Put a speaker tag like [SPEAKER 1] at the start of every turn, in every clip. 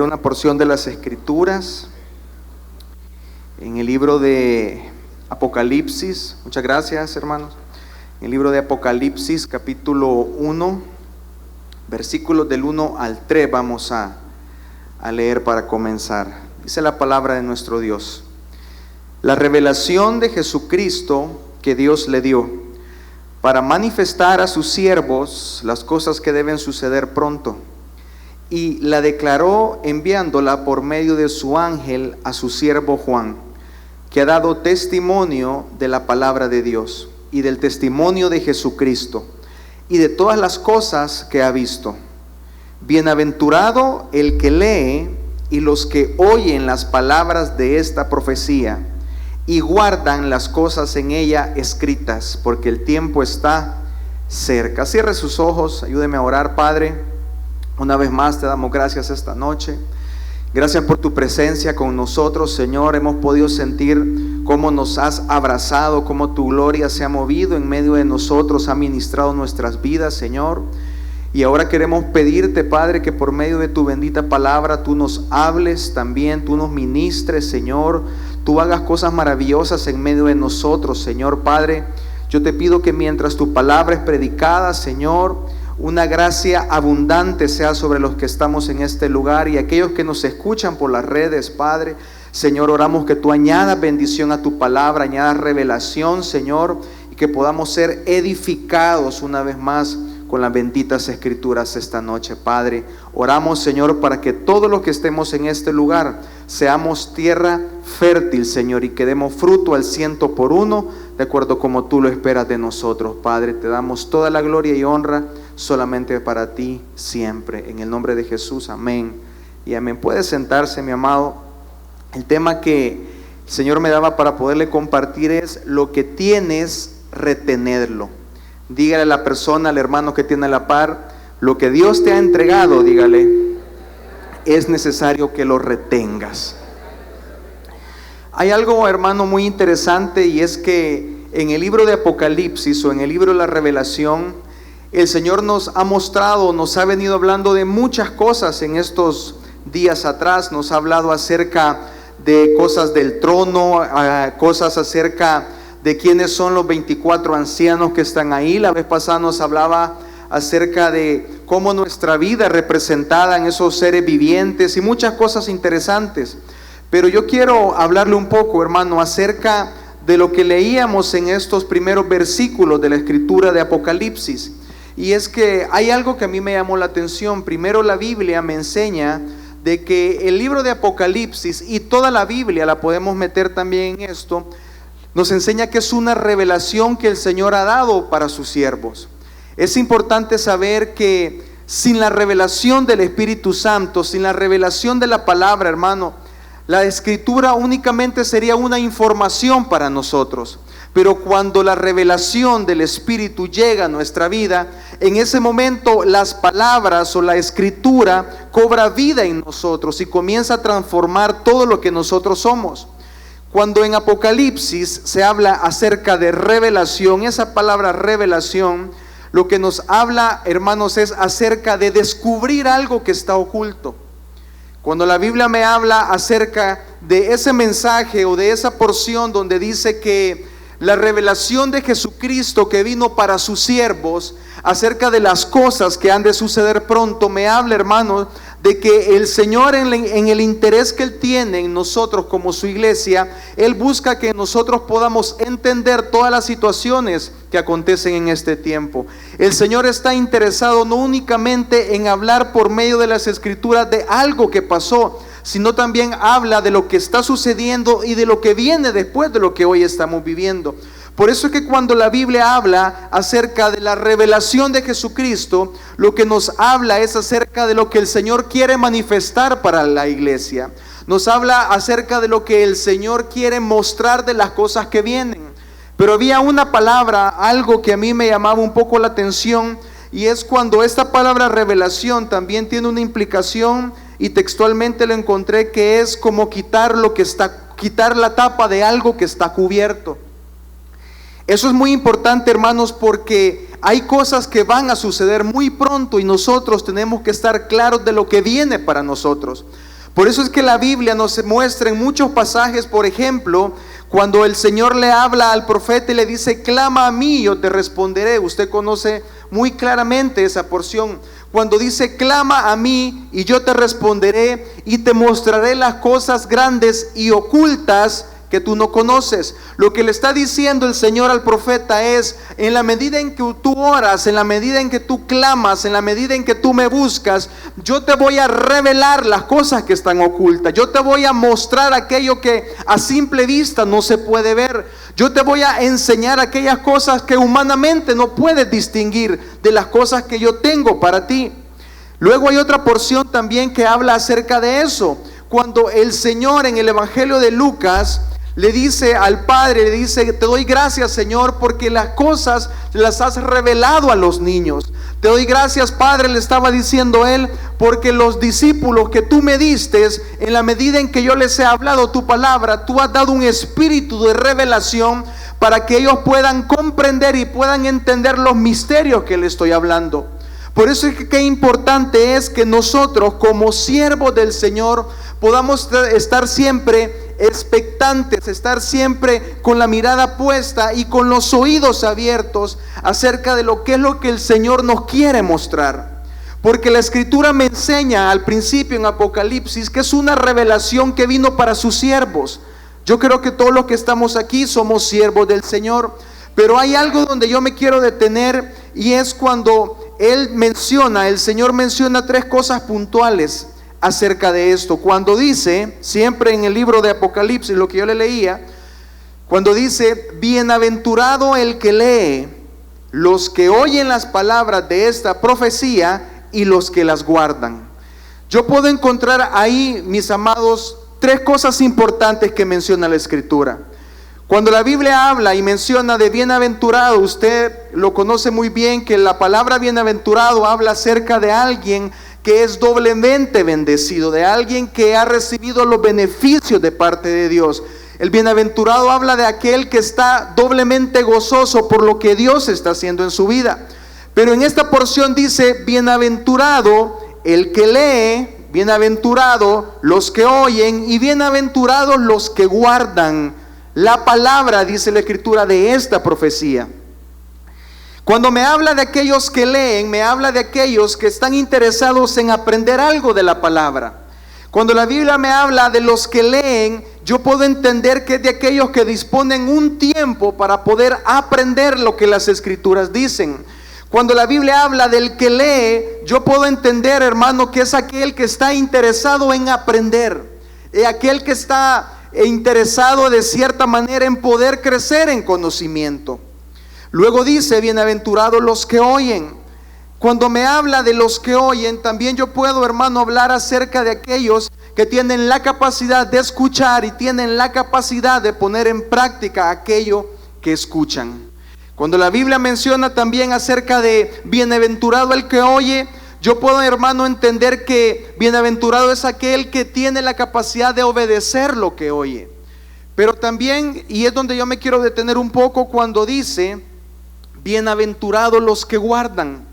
[SPEAKER 1] Una porción de las Escrituras en el libro de Apocalipsis. Muchas gracias, hermanos. En el libro de Apocalipsis, capítulo 1, versículos del 1 al 3 vamos a leer para comenzar. Dice la palabra de nuestro Dios: la revelación de Jesucristo que Dios le dio para manifestar a sus siervos las cosas que deben suceder pronto, y la declaró enviándola por medio de su ángel a su siervo Juan, que ha dado testimonio de la palabra de Dios y del testimonio de Jesucristo y de todas las cosas que ha visto. Bienaventurado el que lee y los que oyen las palabras de esta profecía y guardan las cosas en ella escritas, porque el tiempo está cerca. Cierre sus ojos, ayúdeme a orar. Padre, una vez más te damos gracias esta noche. Gracias por tu presencia con nosotros, Señor. Hemos podido sentir cómo nos has abrazado, cómo tu gloria se ha movido en medio de nosotros, ha ministrado nuestras vidas, Señor. Y ahora queremos pedirte, Padre, que por medio de tu bendita palabra tú nos hables también, tú nos ministres, Señor. Tú hagas cosas maravillosas en medio de nosotros, Señor. Padre, yo te pido que mientras tu palabra es predicada, Señor, una gracia abundante sea sobre los que estamos en este lugar y aquellos que nos escuchan por las redes, Padre. Señor, oramos que tú añadas bendición a tu palabra, añadas revelación, Señor, y que podamos ser edificados una vez más con las benditas Escrituras esta noche, Padre. Oramos, Señor, para que todos los que estemos en este lugar seamos tierra fértil, Señor, y que demos fruto al 100%, de acuerdo como tú lo esperas de nosotros, Padre. Te damos toda la gloria y honra solamente para ti siempre. En el nombre de Jesús, amén y amén. Puede sentarse, mi amado. El tema que el Señor me daba para poderle compartir es: lo que tienes, retenerlo. Dígale a la persona, al hermano que tiene a la par: lo que Dios te ha entregado, dígale, es necesario que lo retengas. Hay algo, hermano, muy interesante, y es que en el libro de Apocalipsis o en el libro de la Revelación, el Señor nos ha mostrado, nos ha venido hablando de muchas cosas en estos días atrás. Nos ha hablado acerca de cosas del trono, cosas acerca de quiénes son los 24 ancianos que están ahí. La vez pasada nos hablaba acerca de cómo nuestra vida es representada en esos seres vivientes y muchas cosas interesantes. Pero yo quiero hablarle un poco, hermano, acerca de lo que leíamos en estos primeros versículos de la escritura de Apocalipsis. Y es que hay algo que a mí me llamó la atención. Primero, la Biblia me enseña de que el libro de Apocalipsis, y toda la Biblia la podemos meter también en esto, nos enseña que es una revelación que el Señor ha dado para sus siervos. Es importante saber que sin la revelación del Espíritu Santo, sin la revelación de la palabra, hermano, la escritura únicamente sería una información para nosotros. Pero cuando la revelación del Espíritu llega a nuestra vida, en ese momento las palabras o la escritura cobra vida en nosotros y comienza a transformar todo lo que nosotros somos. Cuando en Apocalipsis se habla acerca de revelación, esa palabra revelación, lo que nos habla, hermanos, es acerca de descubrir algo que está oculto. Cuando la Biblia me habla acerca de ese mensaje o de esa porción donde dice que la revelación de Jesucristo que vino para sus siervos acerca de las cosas que han de suceder pronto, me habla, hermanos, de que el Señor en el interés que Él tiene en nosotros como su iglesia, Él busca que nosotros podamos entender todas las situaciones que acontecen en este tiempo. El Señor está interesado no únicamente en hablar por medio de las escrituras de algo que pasó, sino también habla de lo que está sucediendo y de lo que viene después de lo que hoy estamos viviendo. Por eso es que cuando la Biblia habla acerca de la revelación de Jesucristo, lo que nos habla es acerca de lo que el Señor quiere manifestar para la iglesia. Nos habla acerca de lo que el Señor quiere mostrar de las cosas que vienen. Pero había una palabra, algo que a mí me llamaba un poco la atención, y es cuando esta palabra revelación también tiene una implicación, y textualmente lo encontré, que es como quitar la tapa de algo que está cubierto. Eso es muy importante, hermanos, porque hay cosas que van a suceder muy pronto y nosotros tenemos que estar claros de lo que viene para nosotros. Por eso es que la Biblia nos muestra en muchos pasajes, por ejemplo, cuando el Señor le habla al profeta y le dice, clama a mí y yo te responderé. Usted conoce muy claramente esa porción. Cuando dice, clama a mí y yo te responderé y te mostraré las cosas grandes y ocultas que tú no conoces. Lo que le está diciendo el Señor al profeta es, en la medida en que tú oras, en la medida en que tú clamas, en la medida en que tú me buscas, yo te voy a revelar las cosas que están ocultas. Yo te voy a mostrar aquello que a simple vista no se puede ver. Yo te voy a enseñar aquellas cosas que humanamente no puedes distinguir de las cosas que yo tengo para ti. Luego hay otra porción también que habla acerca de eso. Cuando el Señor en el Evangelio de Lucas le dice al Padre, le dice, te doy gracias, Señor, porque las cosas las has revelado a los niños. Te doy gracias, Padre, le estaba diciendo él, porque los discípulos que tú me diste, en la medida en que yo les he hablado tu palabra, tú has dado un espíritu de revelación para que ellos puedan comprender y puedan entender los misterios que le estoy hablando. Por eso es que qué importante es que nosotros como siervos del Señor podamos estar siempre expectantes, estar siempre con la mirada puesta y con los oídos abiertos acerca de lo que es lo que el Señor nos quiere mostrar. Porque la Escritura me enseña al principio en Apocalipsis que es una revelación que vino para sus siervos. Yo creo que todos los que estamos aquí somos siervos del Señor, pero hay algo donde yo me quiero detener y es cuando el Señor menciona tres cosas puntuales acerca de esto. Cuando dice, siempre en el libro de Apocalipsis, lo que yo le leía, cuando dice, bienaventurado el que lee, los que oyen las palabras de esta profecía y los que las guardan. Yo puedo encontrar ahí, mis amados, tres cosas importantes que menciona la Escritura. Cuando la Biblia habla y menciona de bienaventurado, usted lo conoce muy bien, que la palabra bienaventurado habla acerca de alguien que es doblemente bendecido, de alguien que ha recibido los beneficios de parte de Dios. El bienaventurado habla de aquel que está doblemente gozoso por lo que Dios está haciendo en su vida. Pero en esta porción dice, bienaventurado el que lee, bienaventurado los que oyen y bienaventurados los que guardan la palabra, dice la Escritura, de esta profecía. Cuando me habla de aquellos que leen, me habla de aquellos que están interesados en aprender algo de la palabra. Cuando la Biblia me habla de los que leen, yo puedo entender que es de aquellos que disponen un tiempo para poder aprender lo que las Escrituras dicen. Cuando la Biblia habla del que lee, yo puedo entender, hermano, que es aquel que está interesado en aprender, aquel que está interesado de cierta manera en poder crecer en conocimiento. Luego dice, bienaventurados los que oyen. Cuando me habla de los que oyen, también yo puedo, hermano, hablar acerca de aquellos que tienen la capacidad de escuchar y tienen la capacidad de poner en práctica aquello que escuchan. Cuando la Biblia menciona también acerca de bienaventurado el que oye, yo puedo, hermano, entender que bienaventurado es aquel que tiene la capacidad de obedecer lo que oye. Pero también, y es donde yo me quiero detener un poco, cuando dice bienaventurados los que guardan.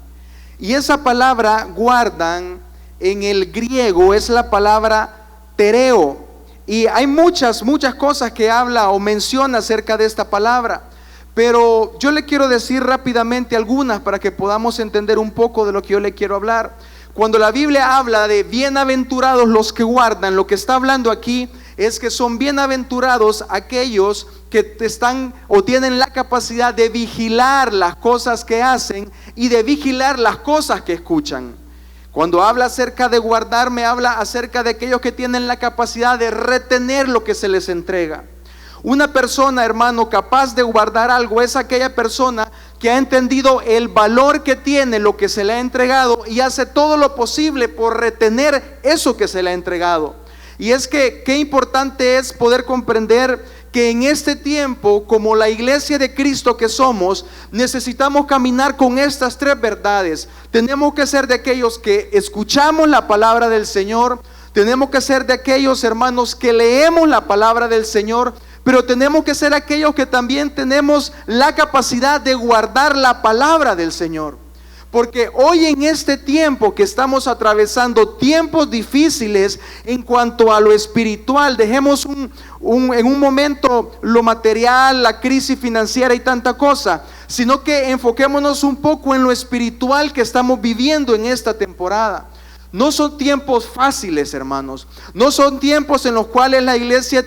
[SPEAKER 1] Y esa palabra guardan en el griego es la palabra tereo. Y hay muchas cosas que habla o menciona acerca de esta palabra. Pero yo le quiero decir rápidamente algunas para que podamos entender un poco de lo que yo le quiero hablar. Cuando la Biblia habla de bienaventurados los que guardan, lo que está hablando aquí es que son bienaventurados aquellos que están o tienen la capacidad de vigilar las cosas que hacen y de vigilar las cosas que escuchan. Cuando habla acerca de guardar, me habla acerca de aquellos que tienen la capacidad de retener lo que se les entrega. Una persona, hermano, capaz de guardar algo es aquella persona que ha entendido el valor que tiene lo que se le ha entregado y hace todo lo posible por retener eso que se le ha entregado. Y es que qué importante es poder comprender que en este tiempo, como la iglesia de Cristo que somos, necesitamos caminar con estas tres verdades. Tenemos que ser de aquellos que escuchamos la palabra del Señor, tenemos que ser de aquellos, hermanos, que leemos la palabra del Señor, pero tenemos que ser aquellos que también tenemos la capacidad de guardar la palabra del Señor. Porque hoy en este tiempo que estamos atravesando tiempos difíciles en cuanto a lo espiritual, dejemos en un momento lo material, la crisis financiera y tanta cosa, sino que enfoquémonos un poco en lo espiritual que estamos viviendo en esta temporada. No son tiempos fáciles, hermanos. No son tiempos en los cuales la iglesia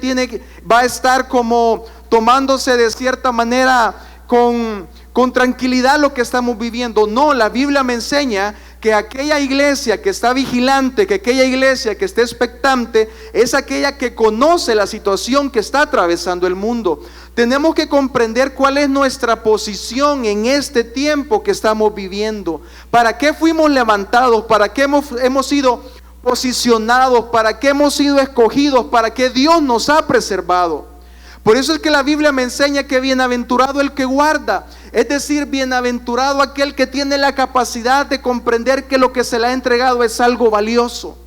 [SPEAKER 1] va a estar como tomándose de cierta manera con tranquilidad lo que estamos viviendo. No, la Biblia me enseña que aquella iglesia que está vigilante, que aquella iglesia que está expectante, es aquella que conoce la situación que está atravesando el mundo. Tenemos que comprender cuál es nuestra posición en este tiempo que estamos viviendo. ¿Para qué fuimos levantados? ¿Para qué hemos sido posicionados? ¿Para qué hemos sido escogidos? ¿Para qué Dios nos ha preservado? Por eso es que la Biblia me enseña que bienaventurado el que guarda, es decir, bienaventurado aquel que tiene la capacidad de comprender que lo que se le ha entregado es algo valioso.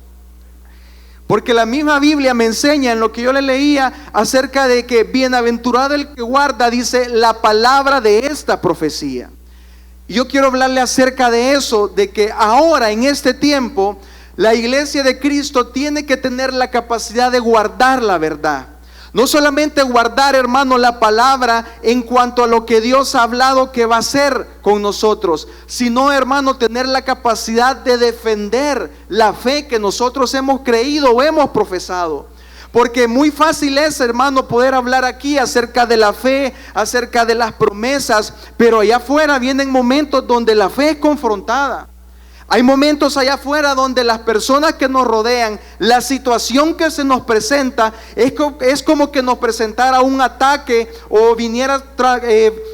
[SPEAKER 1] Porque la misma Biblia me enseña en lo que yo le leía acerca de que bienaventurado el que guarda, dice la palabra de esta profecía. Y yo quiero hablarle acerca de eso, de que ahora en este tiempo la iglesia de Cristo tiene que tener la capacidad de guardar la verdad. No solamente guardar, hermano, la palabra en cuanto a lo que Dios ha hablado que va a hacer con nosotros, sino, hermano, tener la capacidad de defender la fe que nosotros hemos creído o hemos profesado. Porque muy fácil es, hermano, poder hablar aquí acerca de la fe, acerca de las promesas, pero allá afuera vienen momentos donde la fe es confrontada. Hay momentos allá afuera donde las personas que nos rodean, la situación que se nos presenta es como que nos presentara un ataque o viniera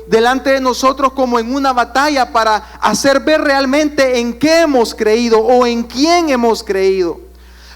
[SPEAKER 1] delante de nosotros como en una batalla para hacer ver realmente en qué hemos creído o en quién hemos creído.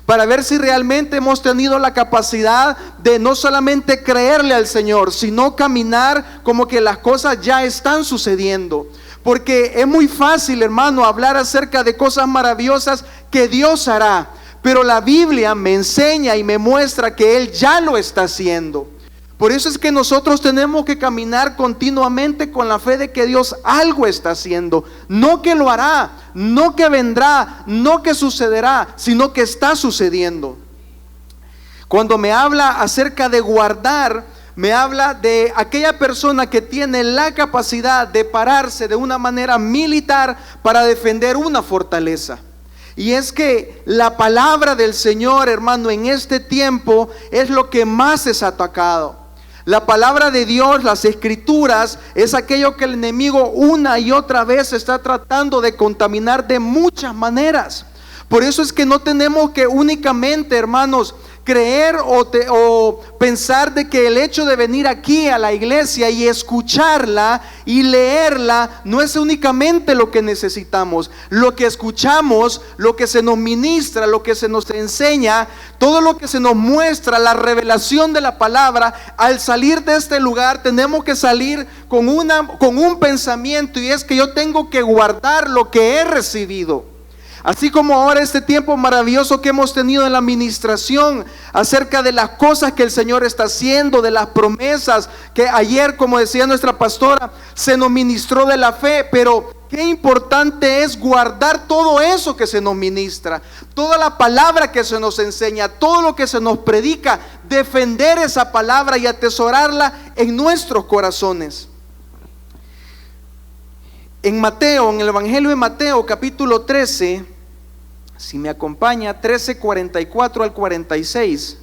[SPEAKER 1] Para ver si realmente hemos tenido la capacidad de no solamente creerle al Señor, sino caminar como que las cosas ya están sucediendo. Porque es muy fácil, hermano, hablar acerca de cosas maravillosas que Dios hará, pero la Biblia me enseña y me muestra que Él ya lo está haciendo. Por eso es que nosotros tenemos que caminar continuamente con la fe de que Dios algo está haciendo. No que lo hará, no que vendrá, no que sucederá, sino que está sucediendo. Cuando me habla acerca de guardar, me habla de aquella persona que tiene la capacidad de pararse de una manera militar para defender una fortaleza. Y es que la palabra del Señor, hermano, en este tiempo es lo que más es atacado. La palabra de Dios, las escrituras, es aquello que el enemigo una y otra vez está tratando de contaminar de muchas maneras. Por eso es que no tenemos que únicamente, hermanos, creer o pensar de que el hecho de venir aquí a la iglesia y escucharla y leerla no es únicamente lo que necesitamos. Lo que escuchamos, lo que se nos ministra, lo que se nos enseña, todo lo que se nos muestra, la revelación de la palabra, al salir de este lugar tenemos que salir con un pensamiento, y es que yo tengo que guardar lo que he recibido. Así como ahora este tiempo maravilloso que hemos tenido en la administración acerca de las cosas que el Señor está haciendo, de las promesas que ayer, como decía nuestra pastora, se nos ministró de la fe, pero qué importante es guardar todo eso que se nos ministra, toda la palabra que se nos enseña, todo lo que se nos predica, defender esa palabra y atesorarla en nuestros corazones. En Mateo, en el Evangelio de Mateo, capítulo 13, si me acompaña, 13, 44 al 46.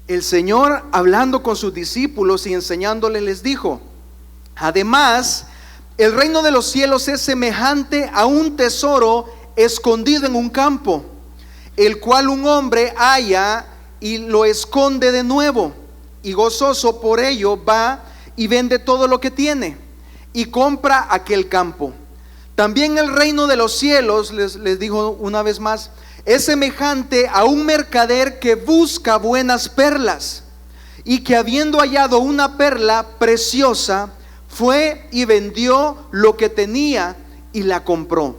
[SPEAKER 1] El Señor, hablando con sus discípulos y enseñándoles, les dijo: además, el reino de los cielos es semejante a un tesoro escondido en un campo, el cual un hombre halla y lo esconde de nuevo. Y gozoso por ello va y vende todo lo que tiene y compra aquel campo. También el reino de los cielos, les dijo una vez más, es semejante a un mercader que busca buenas perlas, y que habiendo hallado una perla preciosa, fue y vendió lo que tenía y la compró.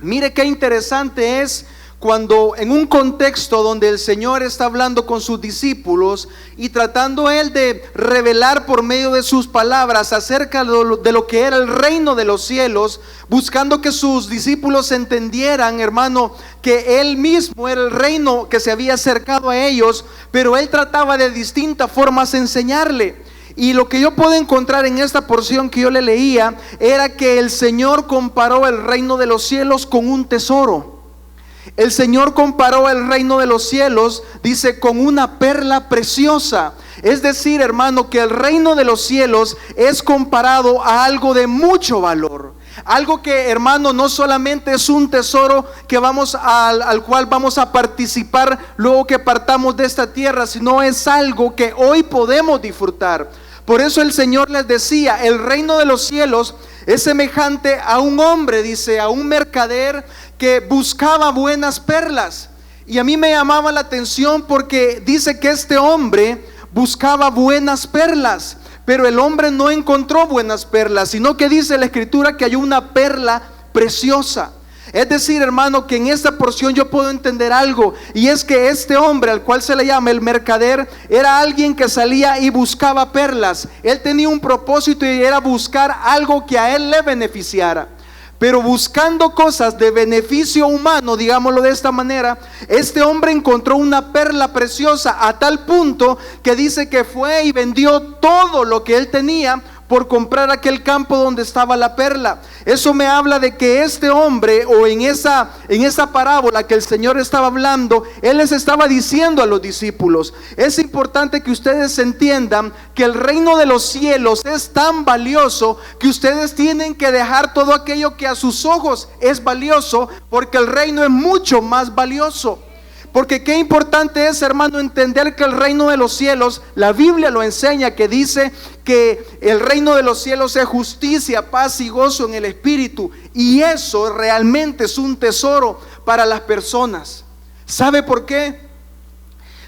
[SPEAKER 1] Mire qué interesante es cuando en un contexto donde el Señor está hablando con sus discípulos y tratando Él de revelar por medio de sus palabras acerca de lo que era el reino de los cielos, buscando que sus discípulos entendieran, hermano, que Él mismo era el reino que se había acercado a ellos, pero Él trataba de distintas formas de enseñarle. Y lo que yo puedo encontrar en esta porción que yo le leía era que el Señor comparó el reino de los cielos con un tesoro. El Señor comparó el reino de los cielos, dice, con una perla preciosa. Es decir, hermano, que el reino de los cielos es comparado a algo de mucho valor. Algo que, hermano, no solamente es un tesoro que al cual vamos a participar luego que partamos de esta tierra, sino es algo que hoy podemos disfrutar. Por eso el Señor les decía, el reino de los cielos es semejante a un hombre, dice, a un mercader que buscaba buenas perlas. Y a mí me llamaba la atención porque dice que este hombre buscaba buenas perlas, pero el hombre no encontró buenas perlas, sino que dice la Escritura que hay una perla preciosa. Es decir, hermano, que en esta porción yo puedo entender algo, y es que este hombre al cual se le llama el mercader era alguien que salía y buscaba perlas. Él tenía un propósito y era buscar algo que a él le beneficiara. Pero buscando cosas de beneficio humano, digámoslo de esta manera, este hombre encontró una perla preciosa a tal punto que dice que fue y vendió todo lo que él tenía por comprar aquel campo donde estaba la perla. Eso me habla de que este hombre, o en esa parábola que el Señor estaba hablando, Él les estaba diciendo a los discípulos: es importante que ustedes entiendan que el reino de los cielos es tan valioso que ustedes tienen que dejar todo aquello que a sus ojos es valioso, porque el reino es mucho más valioso. Porque qué importante es, hermano, entender que el reino de los cielos, la Biblia lo enseña, que dice que el reino de los cielos es justicia, paz y gozo en el Espíritu. Y eso realmente es un tesoro para las personas. ¿Sabe por qué?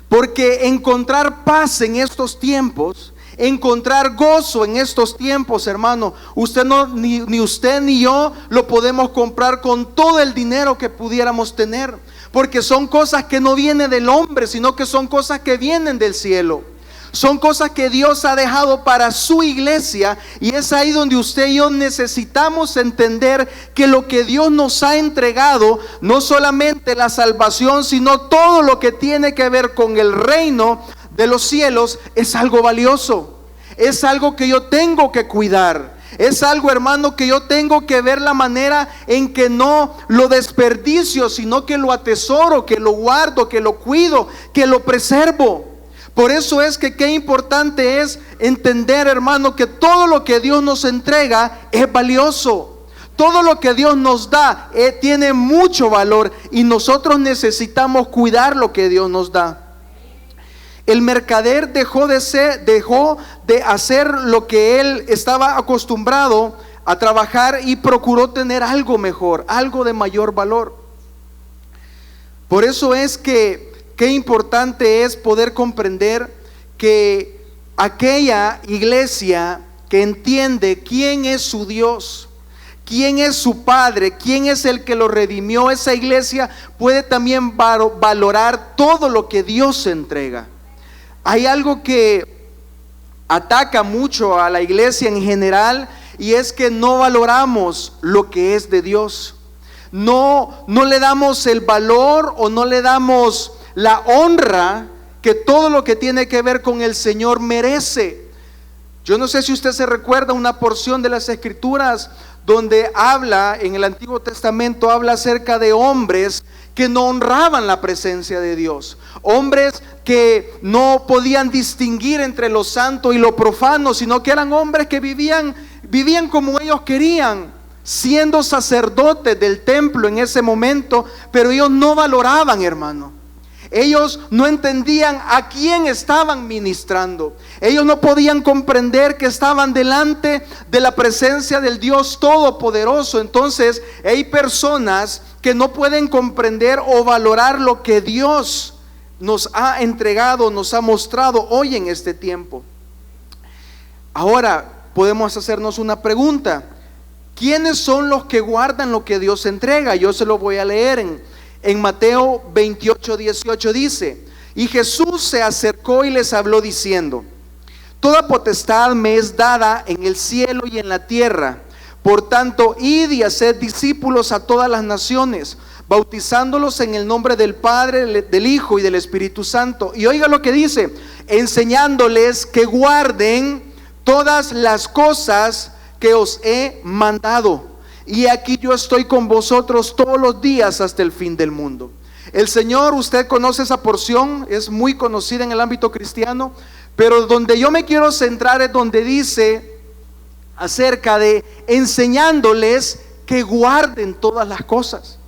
[SPEAKER 1] Porque encontrar paz en estos tiempos, encontrar gozo en estos tiempos, hermano, ni usted ni yo lo podemos comprar con todo el dinero que pudiéramos tener. Porque son cosas que no vienen del hombre, sino que son cosas que vienen del cielo. Son cosas que Dios ha dejado para su iglesia. Y es ahí donde usted y yo necesitamos entender que lo que Dios nos ha entregado, no solamente la salvación, sino todo lo que tiene que ver con el reino de los cielos, es algo valioso. Es algo que yo tengo que cuidar. Es algo, hermano, que yo tengo que ver la manera en que no lo desperdicio, sino que lo atesoro, que lo guardo, que lo cuido, que lo preservo. Por eso es que qué importante es entender, hermano, que todo lo que Dios nos entrega es valioso. Todo lo que Dios nos da tiene mucho valor, y nosotros necesitamos cuidar lo que Dios nos da. El mercader dejó de hacer lo que él estaba acostumbrado a trabajar y procuró tener algo mejor, algo de mayor valor. Por eso es que qué importante es poder comprender que aquella iglesia que entiende quién es su Dios, quién es su Padre, quién es el que lo redimió, esa iglesia puede también valorar todo lo que Dios entrega. Hay algo que ataca mucho a la iglesia en general, y es que no valoramos lo que es de Dios. No le damos el valor, o no le damos la honra que todo lo que tiene que ver con el Señor merece. Yo no sé si usted se recuerda una porción de las Escrituras donde habla, en el Antiguo Testamento, habla acerca de hombres que no honraban la presencia de Dios. Hombres que no podían distinguir entre lo santo y lo profano, sino que eran hombres que vivían como ellos querían, siendo sacerdotes del templo en ese momento, pero ellos no valoraban, hermano. Ellos no entendían a quién estaban ministrando. Ellos no podían comprender que estaban delante de la presencia del Dios Todopoderoso. Entonces hay personas que no pueden comprender o valorar lo que Dios nos ha entregado, nos ha mostrado hoy en este tiempo. Ahora podemos hacernos una pregunta: ¿quiénes son los que guardan lo que Dios entrega? Yo se lo voy a leer En Mateo 28:18 dice: y Jesús se acercó y les habló diciendo: toda potestad me es dada en el cielo y en la tierra. Por tanto, id y haced discípulos a todas las naciones, bautizándolos en el nombre del Padre, del Hijo y del Espíritu Santo. Y oiga lo que dice: enseñándoles que guarden todas las cosas que os he mandado. Y aquí yo estoy con vosotros todos los días hasta el fin del mundo. El Señor, usted conoce esa porción, es muy conocida en el ámbito cristiano, pero donde yo me quiero centrar es donde dice acerca de enseñándoles que guarden todas las cosas.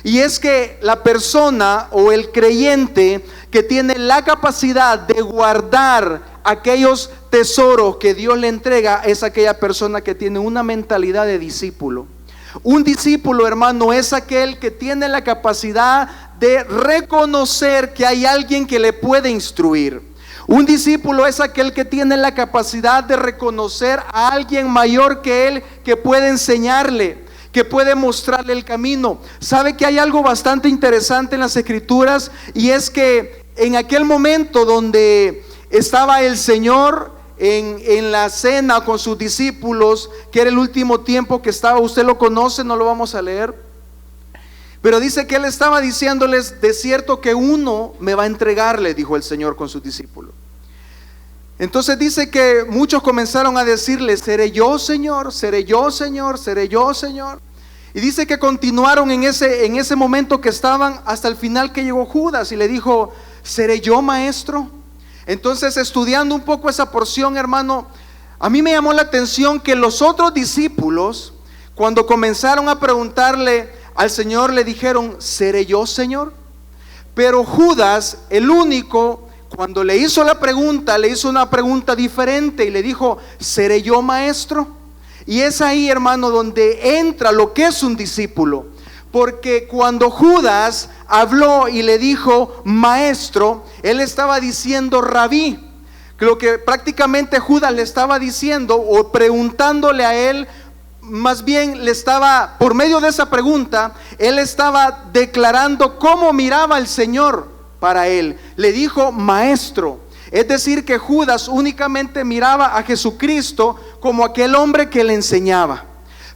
[SPEAKER 1] Y es que la persona o el creyente que tiene la capacidad de guardar aquellos tesoros que Dios le entrega es aquella persona que tiene una mentalidad de discípulo. Un discípulo, hermano, es aquel que tiene la capacidad de reconocer que hay alguien que le puede instruir. Un discípulo es aquel que tiene la capacidad de reconocer a alguien mayor que él, que puede enseñarle, que puede mostrarle el camino. Sabe que hay algo bastante interesante en las Escrituras, y es que en aquel momento donde estaba el Señor en la cena con sus discípulos, que era el último tiempo que estaba, usted lo conoce, no lo vamos a leer, pero dice que él estaba diciéndoles: de cierto que uno me va a entregar, le dijo el Señor con sus discípulos. Entonces dice que muchos comenzaron a decirle: seré yo, Señor, seré yo, Señor, seré yo, Señor. Y dice que continuaron en ese momento que estaban hasta el final, que llegó Judas y le dijo: seré yo, maestro. Entonces, estudiando un poco esa porción, hermano, a mí me llamó la atención que los otros discípulos, cuando comenzaron a preguntarle al Señor, le dijeron: ¿seré yo, Señor? Pero Judas, el único, cuando le hizo la pregunta, le hizo una pregunta diferente y le dijo: ¿seré yo, maestro? Y es ahí, hermano, donde entra lo que es un discípulo. Porque cuando Judas habló y le dijo maestro, él estaba diciendo rabí. Lo que prácticamente Judas le estaba diciendo, o preguntándole a él, más bien le estaba, por medio de esa pregunta, él estaba declarando cómo miraba el Señor para él. Le dijo maestro. Es decir, que Judas únicamente miraba a Jesucristo como aquel hombre que le enseñaba.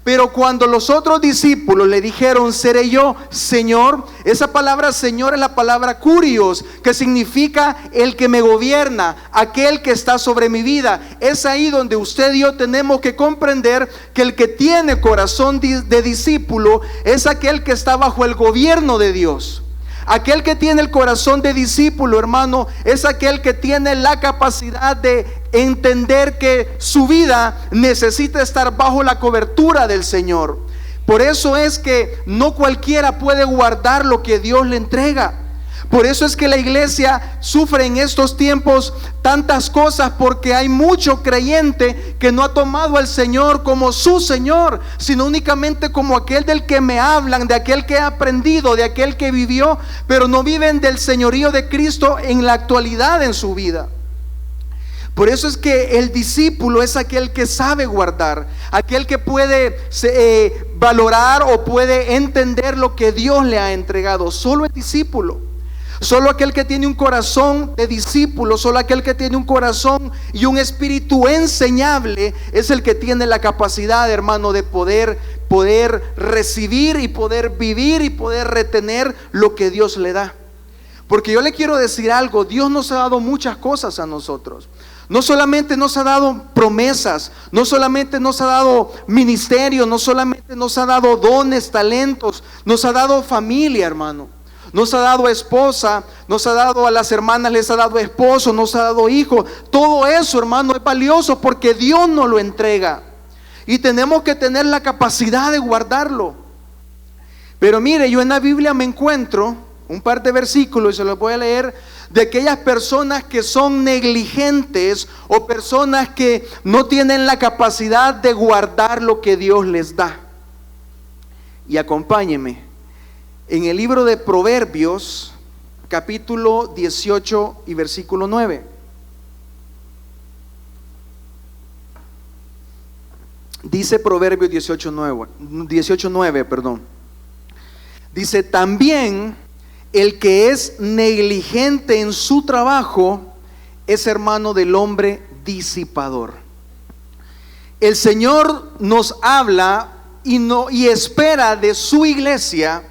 [SPEAKER 1] Pero cuando los otros discípulos le dijeron: seré yo, Señor, esa palabra Señor es la palabra kurios, que significa el que me gobierna, aquel que está sobre mi vida. Es ahí donde usted y yo tenemos que comprender que el que tiene corazón de discípulo es aquel que está bajo el gobierno de Dios. Aquel que tiene el corazón de discípulo, hermano, es aquel que tiene la capacidad de entender que su vida necesita estar bajo la cobertura del Señor. Por eso es que no cualquiera puede guardar lo que Dios le entrega. Por eso es que la iglesia sufre en estos tiempos tantas cosas, porque hay mucho creyente que no ha tomado al Señor como su Señor, sino únicamente como aquel del que me hablan, de aquel que ha aprendido, de aquel que vivió, pero no viven del señorío de Cristo en la actualidad en su vida. Por eso es que el discípulo es aquel que sabe guardar, aquel que puede valorar o puede entender lo que Dios le ha entregado. Solo el discípulo. Solo aquel que tiene un corazón de discípulo, solo aquel que tiene un corazón y un espíritu enseñable es el que tiene la capacidad, hermano, de poder recibir y poder vivir y poder retener lo que Dios le da. Porque yo le quiero decir algo: Dios nos ha dado muchas cosas a nosotros. No solamente nos ha dado promesas, no solamente nos ha dado ministerio, no solamente nos ha dado dones, talentos, nos ha dado familia, hermano. Nos ha dado esposa, nos ha dado, a las hermanas les ha dado esposo, nos ha dado hijo. Todo eso, hermano, es valioso porque Dios nos lo entrega. Y tenemos que tener la capacidad de guardarlo. Pero mire, yo en la Biblia me encuentro un par de versículos, y se los voy a leer, de aquellas personas que son negligentes o personas que no tienen la capacidad de guardar lo que Dios les da. Y acompáñenme. En el libro de Proverbios, capítulo 18 y versículo 9. Dice Proverbios 18:9, dice: también el que es negligente en su trabajo es hermano del hombre disipador. El Señor nos habla y espera de su iglesia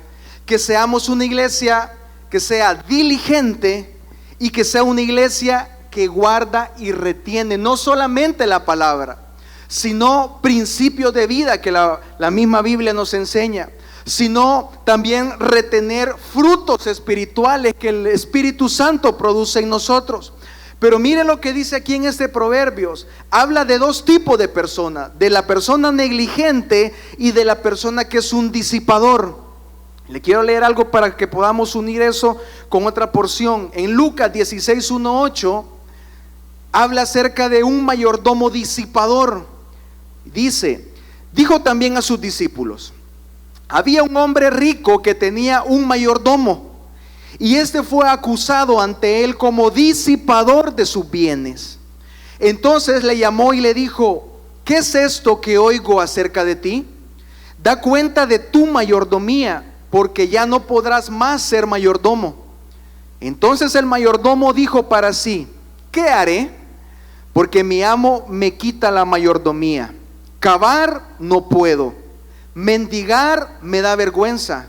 [SPEAKER 1] que seamos una iglesia que sea diligente y que sea una iglesia que guarda y retiene no solamente la palabra, sino principios de vida que la misma Biblia nos enseña, sino también retener frutos espirituales que el Espíritu Santo produce en nosotros. Pero mire lo que dice aquí en este Proverbios. Habla de dos tipos de personas: de la persona negligente y de la persona que es un disipador. Le quiero leer algo para que podamos unir eso con otra porción. En Lucas 16:1-8 habla acerca de un mayordomo disipador. Dice: dijo también a sus discípulos: había un hombre rico que tenía un mayordomo, y este fue acusado ante él como disipador de sus bienes. Entonces le llamó y le dijo: ¿qué es esto que oigo acerca de ti? Da cuenta de tu mayordomía, porque ya no podrás más ser mayordomo. Entonces el mayordomo dijo para sí: ¿qué haré? Porque mi amo me quita la mayordomía. Cavar no puedo, mendigar me da vergüenza.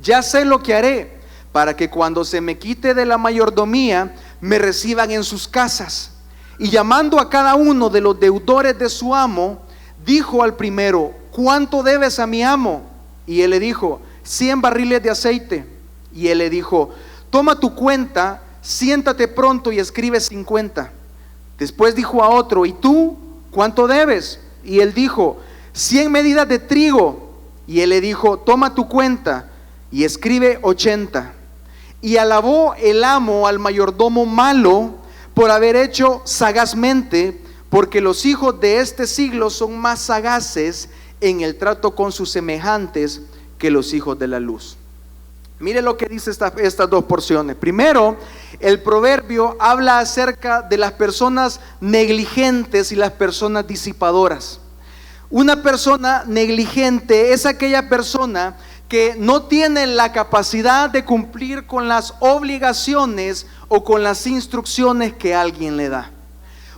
[SPEAKER 1] Ya sé lo que haré, para que cuando se me quite de la mayordomía me reciban en sus casas. Y llamando a cada uno de los deudores de su amo, dijo al primero: ¿cuánto debes a mi amo? Y él le dijo: 100 barriles de aceite. Y él le dijo: toma tu cuenta, siéntate pronto y escribe 50. Después dijo a otro: ¿y tú cuánto debes? Y él dijo: 100 medidas de trigo. Y él le dijo: toma tu cuenta y escribe 80. Y alabó el amo al mayordomo malo por haber hecho sagazmente, porque los hijos de este siglo son más sagaces en el trato con sus semejantes que los hijos de la luz. Mire lo que dice estas dos porciones. Primero, el proverbio habla acerca de las personas negligentes y las personas disipadoras. Una persona negligente es aquella persona que no tiene la capacidad de cumplir con las obligaciones o con las instrucciones que alguien le da.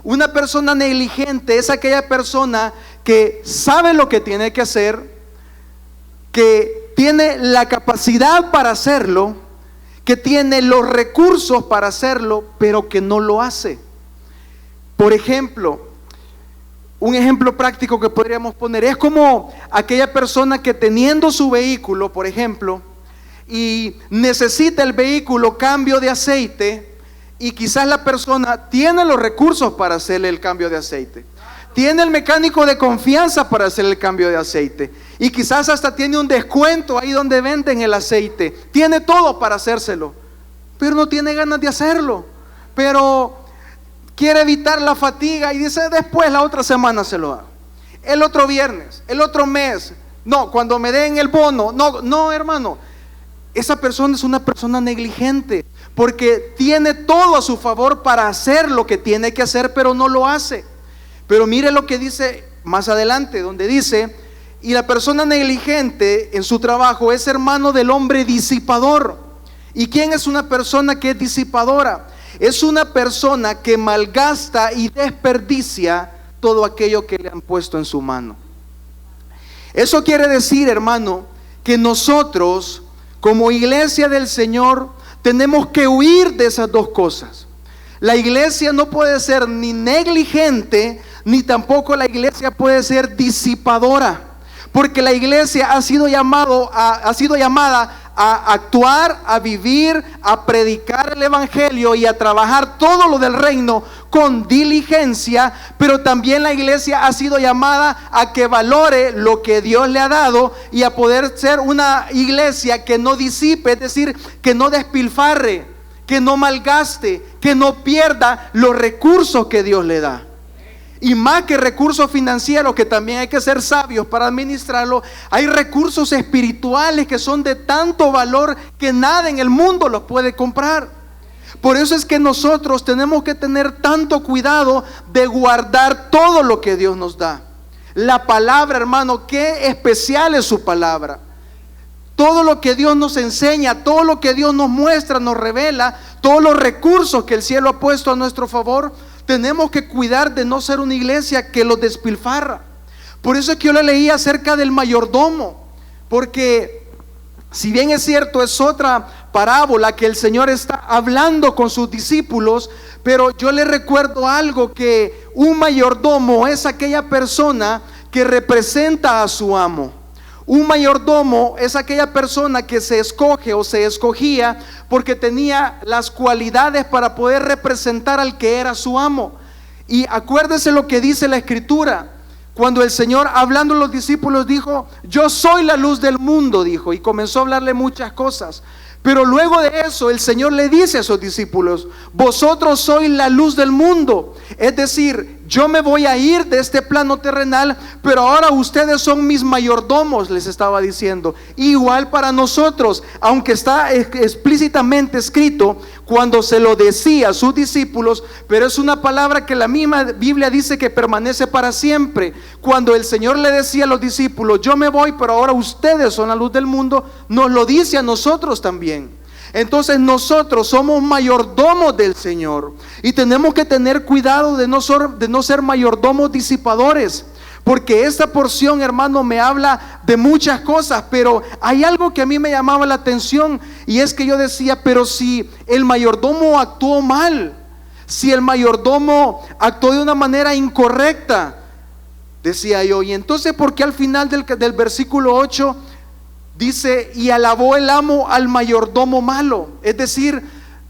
[SPEAKER 1] Una persona negligente es aquella persona que sabe lo que tiene que hacer, que tiene la capacidad para hacerlo, que tiene los recursos para hacerlo, pero que no lo hace. Por ejemplo, un ejemplo práctico que podríamos poner es como aquella persona que teniendo su vehículo, por ejemplo, y necesita el vehículo cambio de aceite, y quizás la persona tiene los recursos para hacerle el cambio de aceite, tiene el mecánico de confianza para hacer el cambio de aceite, y quizás hasta tiene un descuento ahí donde venden el aceite, tiene todo para hacérselo, pero no tiene ganas de hacerlo, pero quiere evitar la fatiga y dice: después, la otra semana se lo hago, el otro viernes, el otro mes, no, cuando me den el bono. No, hermano, esa persona es una persona negligente, porque tiene todo a su favor para hacer lo que tiene que hacer, pero no lo hace. Pero mire lo que dice más adelante, donde dice: y la persona negligente en su trabajo es hermano del hombre disipador. ¿Y quién es una persona que es disipadora? Es una persona que malgasta y desperdicia todo aquello que le han puesto en su mano. Eso quiere decir, hermano, que nosotros como iglesia del Señor tenemos que huir de esas dos cosas. La iglesia no puede ser ni negligente, ni tampoco la iglesia puede ser disipadora, porque la iglesia ha sido llamada a actuar, a vivir, a predicar el evangelio y a trabajar todo lo del reino con diligencia. Pero también la iglesia ha sido llamada a que valore lo que Dios le ha dado y a poder ser una iglesia que no disipe, es decir, que no despilfarre, que no malgaste, que no pierda los recursos que Dios le da. Y más que recursos financieros, que también hay que ser sabios para administrarlo, hay recursos espirituales que son de tanto valor que nada en el mundo los puede comprar. Por eso es que nosotros tenemos que tener tanto cuidado de guardar todo lo que Dios nos da. La palabra, hermano, qué especial es su palabra. Todo lo que Dios nos enseña, todo lo que Dios nos muestra, nos revela, todos los recursos que el cielo ha puesto a nuestro favor, tenemos que cuidar de no ser una iglesia que los despilfarra. Por eso es que yo le leí acerca del mayordomo, porque si bien es cierto, es otra parábola que el Señor está hablando con sus discípulos, pero yo le recuerdo algo, que un mayordomo es aquella persona que representa a su amo. Un mayordomo es aquella persona que se escoge o se escogía porque tenía las cualidades para poder representar al que era su amo. Y acuérdese lo que dice la Escritura, cuando el Señor, hablando a los discípulos, dijo: yo soy la luz del mundo, dijo, y comenzó a hablarle muchas cosas. Pero luego de eso el Señor le dice a esos discípulos: vosotros sois la luz del mundo. Es decir, yo me voy a ir de este plano terrenal, pero ahora ustedes son mis mayordomos, les estaba diciendo. Igual para nosotros, aunque está explícitamente escrito cuando se lo decía a sus discípulos, pero es una palabra que la misma Biblia dice que permanece para siempre. Cuando el Señor le decía a los discípulos: yo me voy, pero ahora ustedes son la luz del mundo, nos lo dice a nosotros también. Entonces nosotros somos mayordomos del Señor y tenemos que tener cuidado de no ser mayordomos disipadores, porque esta porción, hermano, me habla de muchas cosas, pero hay algo que a mí me llamaba la atención, y es que yo decía: pero si el mayordomo actuó mal, si el mayordomo actuó de una manera incorrecta, decía yo, y entonces ¿por qué al final del versículo 8 dice: y alabó el amo al mayordomo malo? Es decir,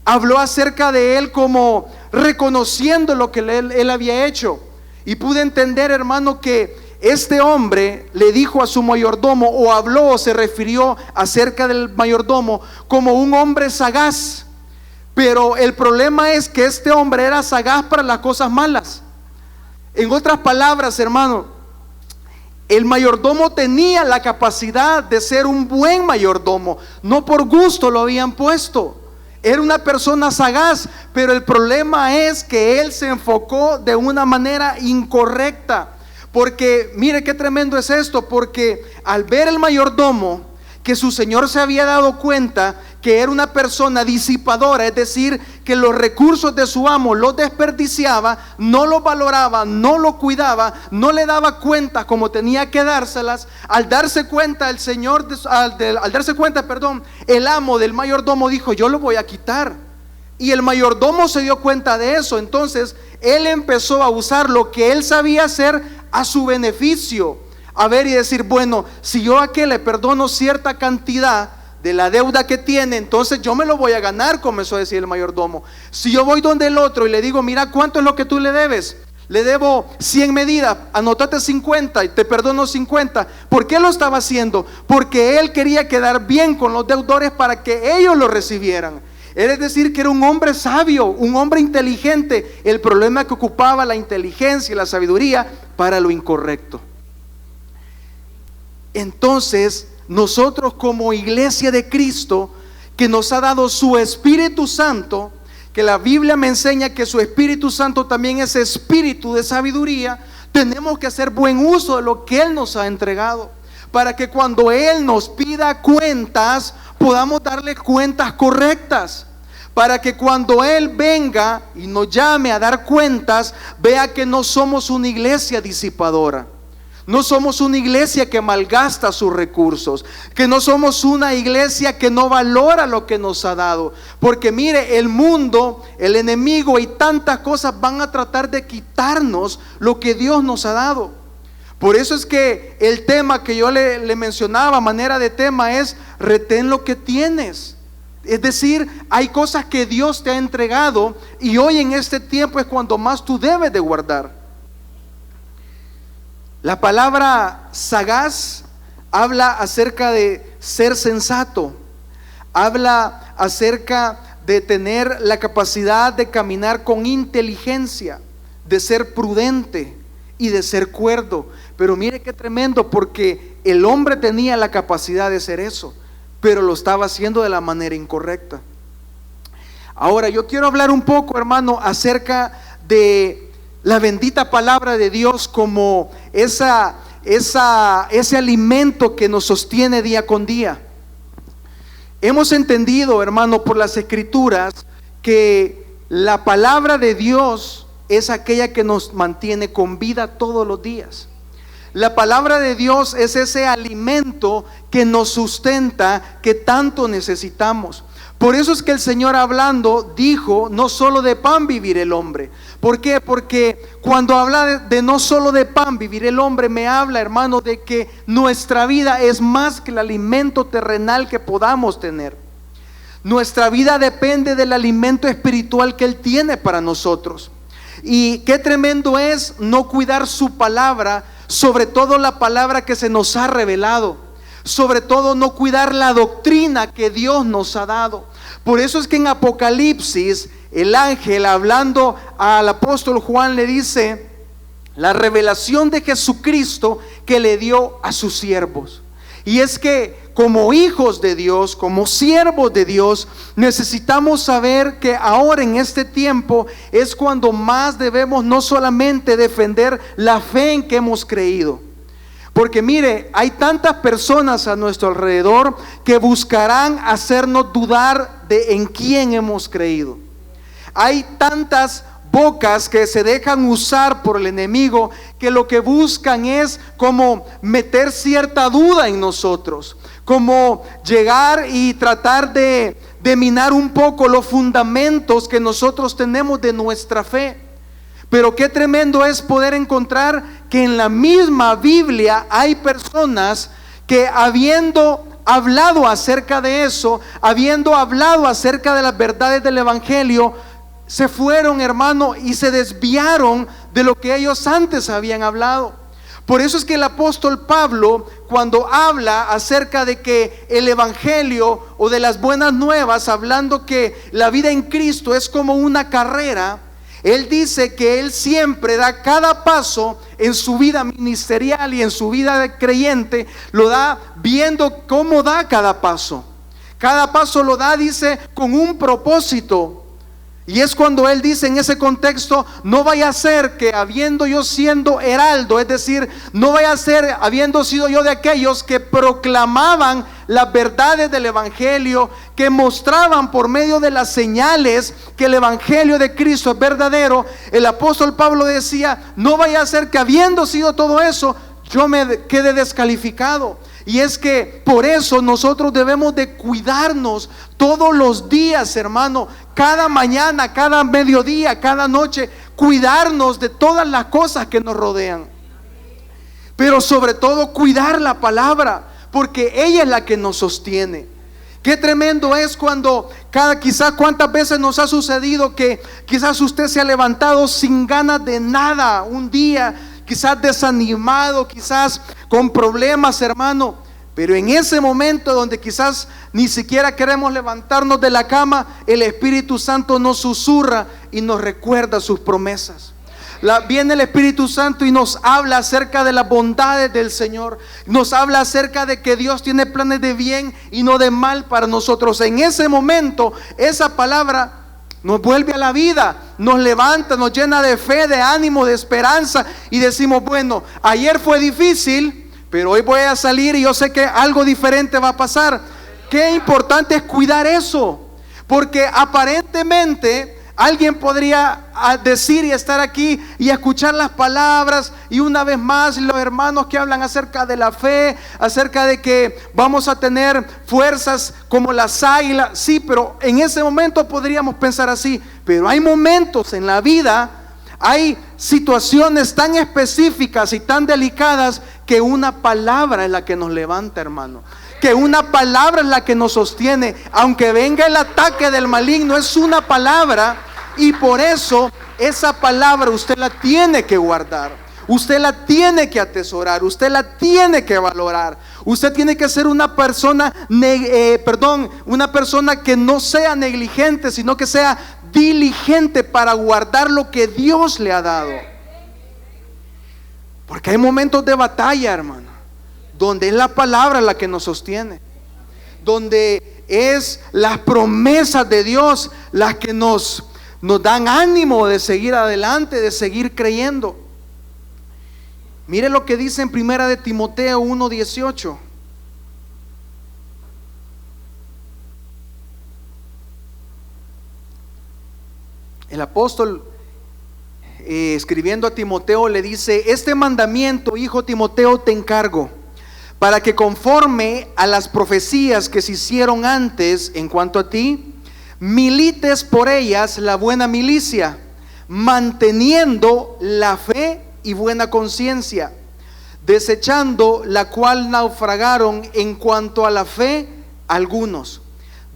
[SPEAKER 1] habló acerca de él como reconociendo lo que él había hecho. Y pude entender, hermano, que este hombre le dijo a su mayordomo, o habló o se refirió acerca del mayordomo como un hombre sagaz. Pero el problema es que este hombre era sagaz para las cosas malas. En otras palabras, hermano, el mayordomo tenía la capacidad de ser un buen mayordomo. No por gusto lo habían puesto. Era una persona sagaz, pero el problema es que él se enfocó de una manera incorrecta. Porque mire qué tremendo es esto, porque al ver el mayordomo que su señor se había dado cuenta que era una persona disipadora, es decir, que los recursos de su amo los desperdiciaba, no los valoraba, no los cuidaba, no le daba cuenta como tenía que dárselas. Al darse cuenta el amo del mayordomo dijo: yo lo voy a quitar. Y el mayordomo se dio cuenta de eso. Entonces él empezó a usar lo que él sabía hacer a su beneficio. A ver, y decir: bueno, si yo a aquel le perdono cierta cantidad de la deuda que tiene, entonces yo me lo voy a ganar, comenzó a decir el mayordomo. Si yo voy donde el otro y le digo: mira, ¿cuánto es lo que tú le debes? Le debo 100 medidas, anotate 50 y te perdono 50. ¿Por qué lo estaba haciendo? Porque él quería quedar bien con los deudores para que ellos lo recibieran. Es decir, que era un hombre sabio, un hombre inteligente. El problema es que ocupaba la inteligencia y la sabiduría para lo incorrecto. Entonces, nosotros como iglesia de Cristo, que nos ha dado su Espíritu Santo, que la Biblia me enseña que su Espíritu Santo también es espíritu de sabiduría, tenemos que hacer buen uso de lo que Él nos ha entregado, para que cuando Él nos pida cuentas, podamos darle cuentas correctas. Para que cuando Él venga y nos llame a dar cuentas, vea que no somos una iglesia disipadora. No somos una iglesia que malgasta sus recursos, que no somos una iglesia que no valora lo que nos ha dado. Porque mire, el mundo, el enemigo y tantas cosas van a tratar de quitarnos lo que Dios nos ha dado. Por eso es que el tema que yo le mencionaba, manera de tema, es: retén lo que tienes. Es decir, hay cosas que Dios te ha entregado y hoy en este tiempo es cuando más tú debes de guardar. La palabra sagaz habla acerca de ser sensato, habla acerca de tener la capacidad de caminar con inteligencia, de ser prudente y de ser cuerdo. Pero mire qué tremendo, porque el hombre tenía la capacidad de ser eso, pero lo estaba haciendo de la manera incorrecta. Ahora yo quiero hablar un poco, hermano, acerca de la bendita palabra de Dios como ese alimento que nos sostiene día con día. Hemos entendido, hermano, por las Escrituras, que la palabra de Dios es aquella que nos mantiene con vida todos los días. La palabra de Dios es ese alimento que nos sustenta, que tanto necesitamos. Por eso es que el Señor, hablando, dijo: no solo de pan vivir el hombre. ¿Por qué? Porque cuando habla de no solo de pan vivir el hombre, me habla, hermano, de que nuestra vida es más que el alimento terrenal que podamos tener. Nuestra vida depende del alimento espiritual que Él tiene para nosotros. Y qué tremendo es no cuidar su palabra, sobre todo la palabra que se nos ha revelado. Sobre todo no cuidar la doctrina que Dios nos ha dado. Por eso es que en Apocalipsis el ángel, hablando al apóstol Juan, le dice la revelación de Jesucristo que le dio a sus siervos. Y es que como hijos de Dios, como siervos de Dios, necesitamos saber que ahora en este tiempo es cuando más debemos no solamente defender la fe en que hemos creído. Porque mire, hay tantas personas a nuestro alrededor que buscarán hacernos dudar de en quién hemos creído. Hay tantas bocas que se dejan usar por el enemigo, que lo que buscan es como meter cierta duda en nosotros, como llegar y tratar de minar un poco los fundamentos que nosotros tenemos de nuestra fe. Pero qué tremendo es poder encontrar que en la misma Biblia hay personas que, habiendo hablado acerca de eso, habiendo hablado acerca de las verdades del Evangelio, se fueron, hermano, y se desviaron de lo que ellos antes habían hablado. Por eso es que el apóstol Pablo, cuando habla acerca de que el Evangelio o de las buenas nuevas, hablando que la vida en Cristo es como una carrera, él dice que él siempre da cada paso en su vida ministerial y en su vida de creyente, lo da viendo cómo da cada paso. Cada paso lo da, dice, con un propósito. Y es cuando él dice en ese contexto: no vaya a ser que habiendo yo siendo heraldo, es decir, no vaya a ser habiendo sido yo de aquellos que proclamaban las verdades del Evangelio, que mostraban por medio de las señales que el Evangelio de Cristo es verdadero. El apóstol Pablo decía: no vaya a ser que habiendo sido todo eso, yo me quede descalificado. Y es que por eso nosotros debemos de cuidarnos todos los días, hermano, cada mañana, cada mediodía, cada noche, cuidarnos de todas las cosas que nos rodean. Pero sobre todo cuidar la palabra, porque ella es la que nos sostiene. Qué tremendo es cuando quizás cuántas veces nos ha sucedido que quizás usted se ha levantado sin ganas de nada un día, quizás desanimado, quizás con problemas, hermano. Pero en ese momento donde quizás ni siquiera queremos levantarnos de la cama, el Espíritu Santo nos susurra y nos recuerda sus promesas. Viene el Espíritu Santo y nos habla acerca de las bondades del Señor. Nos habla acerca de que Dios tiene planes de bien y no de mal para nosotros. En ese momento, esa palabra nos vuelve a la vida, nos levanta, nos llena de fe, de ánimo, de esperanza. Y decimos: bueno, ayer fue difícil, pero hoy voy a salir y yo sé que algo diferente va a pasar. Qué importante es cuidar eso, porque aparentemente alguien podría decir y estar aquí y escuchar las palabras, y una vez más los hermanos que hablan acerca de la fe, acerca de que vamos a tener fuerzas como las águilas. Sí, pero en ese momento podríamos pensar así. Pero hay momentos en la vida, hay situaciones tan específicas y tan delicadas, que una palabra es la que nos levanta, hermano. Que una palabra es la que nos sostiene. Aunque venga el ataque del maligno, es una palabra. Y por eso esa palabra usted la tiene que guardar, usted la tiene que atesorar, usted la tiene que valorar. Usted tiene que ser una persona una persona que no sea negligente, sino que sea diligente para guardar lo que Dios le ha dado. Porque hay momentos de batalla, hermano, donde es la palabra la que nos sostiene, donde es las promesas de Dios las que nos dan ánimo de seguir adelante, de seguir creyendo. Mire lo que dice en Primera de Timoteo 1:18. el apóstol escribiendo a Timoteo le dice: este mandamiento, hijo Timoteo, te encargo, para que conforme a las profecías que se hicieron antes en cuanto a ti, milites por ellas la buena milicia, manteniendo la fe y buena conciencia, desechando la cual naufragaron en cuanto a la fe algunos,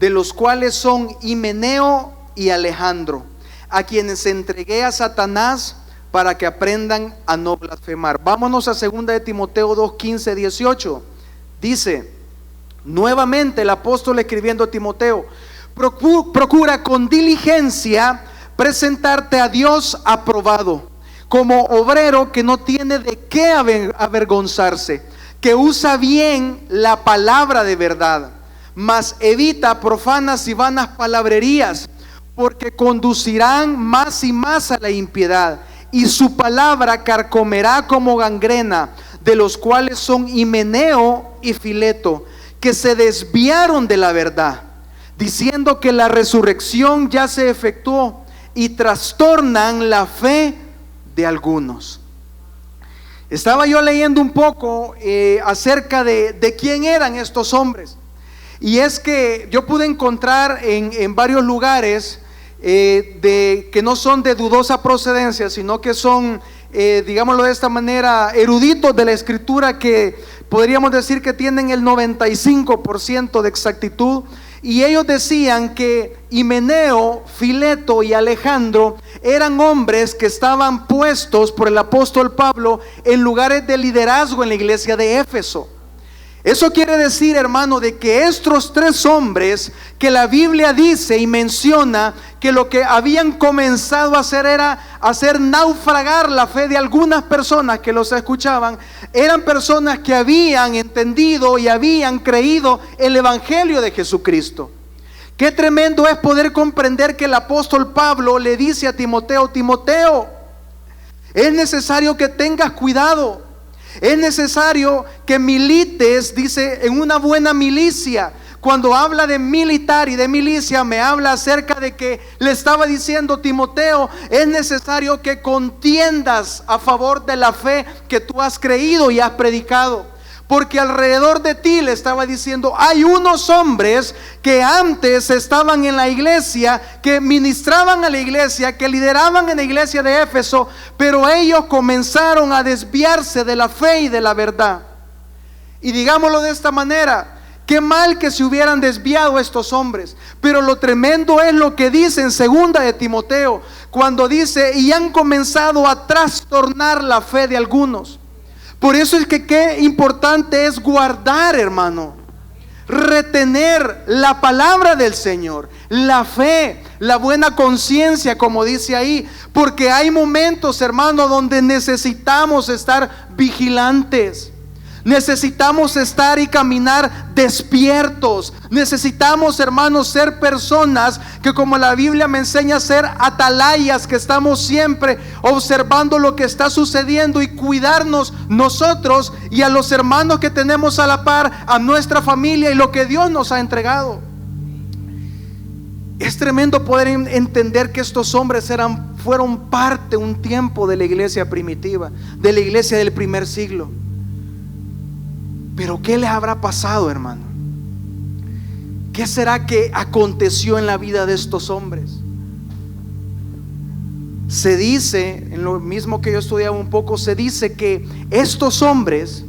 [SPEAKER 1] de los cuales son Himeneo y Alejandro, a quienes entregué a Satanás para que aprendan a no blasfemar. Vámonos a 2 de Timoteo 2, 15, 18. Dice nuevamente el apóstol escribiendo a Timoteo: procura con diligencia presentarte a Dios aprobado, como obrero que no tiene de qué avergonzarse, que usa bien la palabra de verdad, mas evita profanas y vanas palabrerías, porque conducirán más y más a la impiedad, y su palabra carcomerá como gangrena, de los cuales son Himeneo y Fileto, que se desviaron de la verdad, diciendo que la resurrección ya se efectuó, y trastornan la fe de algunos. Estaba yo leyendo un poco acerca de quién eran estos hombres, y es que yo pude encontrar en varios lugares que no son de dudosa procedencia, sino que son, digámoslo de esta manera, eruditos de la escritura, que podríamos decir que tienen el 95% de exactitud. Y ellos decían que Himeneo, Fileto y Alejandro eran hombres que estaban puestos por el apóstol Pablo en lugares de liderazgo en la iglesia de Éfeso. Eso quiere decir, hermano, de que estos tres hombres que la Biblia dice y menciona que lo que habían comenzado a hacer era hacer naufragar la fe de algunas personas que los escuchaban, eran personas que habían entendido y habían creído el evangelio de Jesucristo. Qué tremendo es poder comprender que el apóstol Pablo le dice a Timoteo: Timoteo, es necesario que tengas cuidado. Es necesario que milites, dice, en una buena milicia. Cuando habla de militar y de milicia, me habla acerca de que le estaba diciendo: Timoteo, es necesario que contiendas a favor de la fe que tú has creído y has predicado. Porque alrededor de ti, le estaba diciendo, hay unos hombres que antes estaban en la iglesia, que ministraban a la iglesia, que lideraban en la iglesia de Éfeso, pero ellos comenzaron a desviarse de la fe y de la verdad. Y digámoslo de esta manera: qué mal que se hubieran desviado estos hombres. Pero lo tremendo es lo que dice en 2 de Timoteo, cuando dice: y han comenzado a trastornar la fe de algunos. Por eso es que qué importante es guardar, hermano, retener la palabra del Señor, la fe, la buena conciencia, como dice ahí, porque hay momentos, hermano, donde necesitamos estar vigilantes. Necesitamos estar y caminar despiertos. Necesitamos, hermanos, ser personas que, como la Biblia me enseña, a ser atalayas, que estamos siempre observando lo que está sucediendo y cuidarnos nosotros y a los hermanos que tenemos a la par, a nuestra familia y lo que Dios nos ha entregado. Es tremendo poder entender que estos hombres fueron parte un tiempo de la iglesia primitiva, de la iglesia del primer siglo. Pero ¿qué les habrá pasado, hermano? ¿Qué será que aconteció en la vida de estos hombres? Se dice, en lo mismo que yo estudiaba un poco, se dice que estos hombres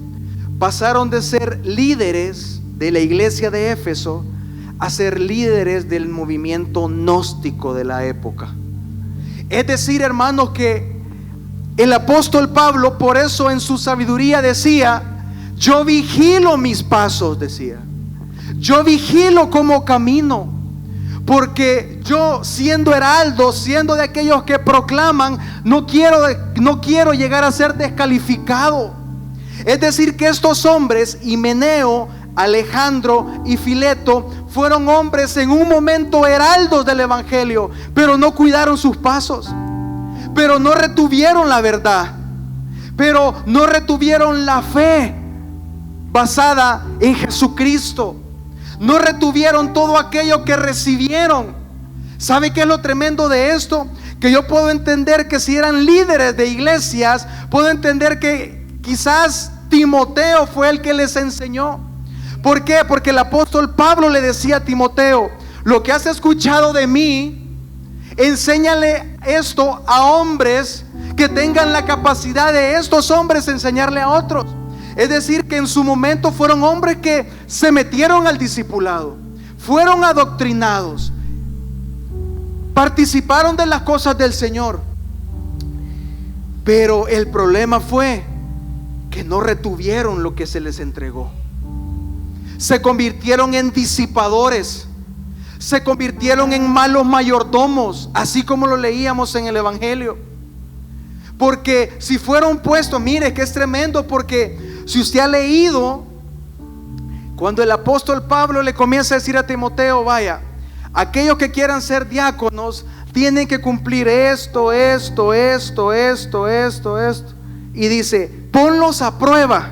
[SPEAKER 1] pasaron de ser líderes de la iglesia de Éfeso a ser líderes del movimiento gnóstico de la época. Es decir, hermanos, que el apóstol Pablo, por eso en su sabiduría decía: yo vigilo mis pasos, decía. Yo vigilo cómo camino. Porque yo, siendo heraldo, siendo de aquellos que proclaman, no quiero llegar a ser descalificado. Es decir, que estos hombres, Himeneo, Alejandro y Fileto, fueron hombres en un momento heraldos del evangelio, pero no cuidaron sus pasos, pero no retuvieron la verdad, pero no retuvieron la fe basada en Jesucristo. No retuvieron todo aquello que recibieron, ¿Sabe qué es lo tremendo de esto? Que yo puedo entender que si eran líderes de iglesias, puedo entender que quizás Timoteo fue el que les enseñó. ¿Por qué? Porque el apóstol Pablo le decía a Timoteo: lo que has escuchado de mí, enséñale esto a hombres que tengan la capacidad de estos hombres enseñarle a otros. Es decir, que en su momento fueron hombres que se metieron al discipulado, fueron adoctrinados, participaron de las cosas del Señor. Pero el problema fue que no retuvieron lo que se les entregó. Se convirtieron en disipadores, se convirtieron en malos mayordomos, así como lo leíamos en el Evangelio. Porque si fueron puestos, mire que es tremendo, porque si usted ha leído, cuando el apóstol Pablo le comienza a decir a Timoteo: vaya, aquellos que quieran ser diáconos tienen que cumplir esto. Y dice: ponlos a prueba,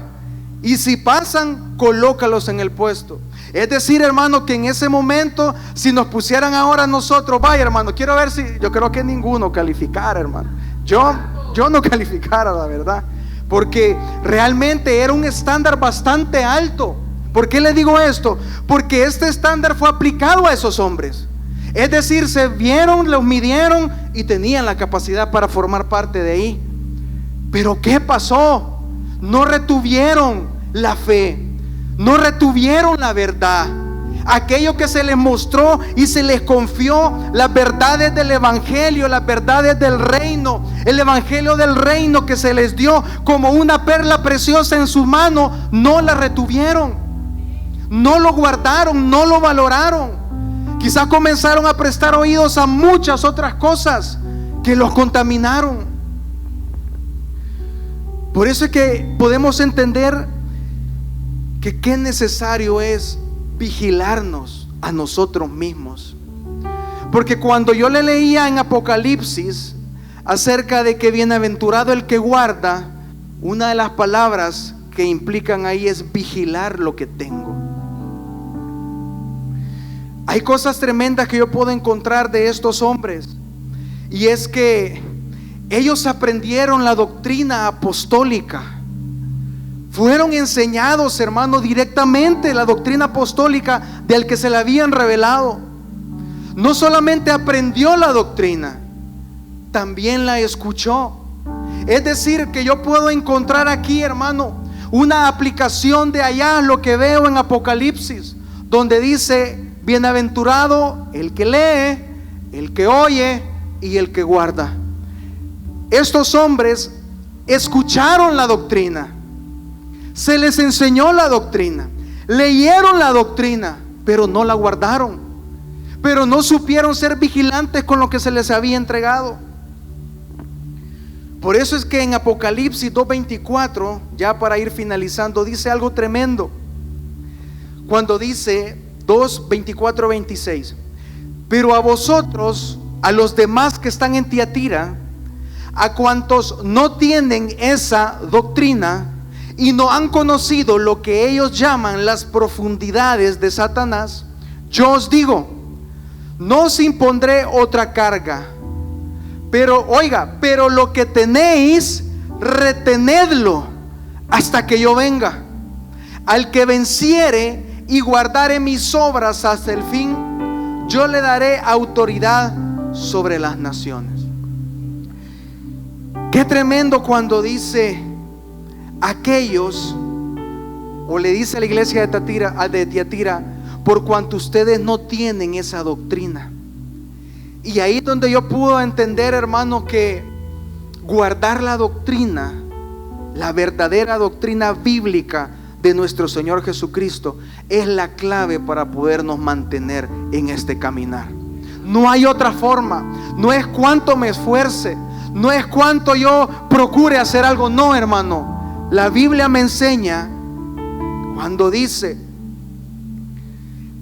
[SPEAKER 1] y si pasan, colócalos en el puesto. Es decir, hermano, que en ese momento, si nos pusieran ahora nosotros, vaya, hermano, quiero ver si, yo creo que ninguno calificara, hermano. Yo no calificara, la verdad, porque realmente era un estándar bastante alto. ¿Por qué le digo esto? Porque este estándar fue aplicado a esos hombres. Es decir, se vieron, los midieron y tenían la capacidad para formar parte de ahí. Pero ¿qué pasó? No retuvieron la fe, no retuvieron la verdad. Aquello que se les mostró y se les confió, las verdades del evangelio, las verdades del reino, el evangelio del reino que se les dio como una perla preciosa en su mano, no la retuvieron, no lo guardaron, no lo valoraron. Quizás comenzaron a prestar oídos a muchas otras cosas que los contaminaron. Por eso es que podemos entender que qué necesario es vigilarnos a nosotros mismos. Porque cuando yo le leía en Apocalipsis acerca de que bienaventurado el que guarda, una de las palabras que implican ahí es vigilar lo que tengo. Hay cosas tremendas que yo puedo encontrar de estos hombres, y es que ellos aprendieron la doctrina apostólica. Fueron enseñados, hermano, directamente la doctrina apostólica del que se la habían revelado. No solamente aprendió la doctrina, también la escuchó. Es decir, que yo puedo encontrar aquí, hermano, una aplicación de allá, lo que veo en Apocalipsis, donde dice: bienaventurado el que lee, el que oye y el que guarda. Estos hombres escucharon la doctrina, se les enseñó la doctrina, leyeron la doctrina, pero no la guardaron, pero no supieron ser vigilantes con lo que se les había entregado. Por eso es que en Apocalipsis 2:24, ya para ir finalizando, dice algo tremendo. Cuando dice 2:24-26: pero a vosotros, a los demás que están en Tiatira, a cuantos no tienen esa doctrina y no han conocido lo que ellos llaman las profundidades de Satanás, yo os digo: no os impondré otra carga, pero pero lo que tenéis, retenedlo hasta que yo venga. Al que venciere y guardare mis obras hasta el fin, yo le daré autoridad sobre las naciones. Qué tremendo cuando dice aquellos, o le dice a la iglesia de Tiatira: por cuanto ustedes no tienen esa doctrina. Y ahí es donde yo puedo entender, hermano, que guardar la doctrina, la verdadera doctrina bíblica de nuestro Señor Jesucristo, es la clave para podernos mantener en este caminar. No hay otra forma. No es cuánto me esfuerce, no es cuánto yo procure hacer algo. No, hermano, la Biblia me enseña cuando dice: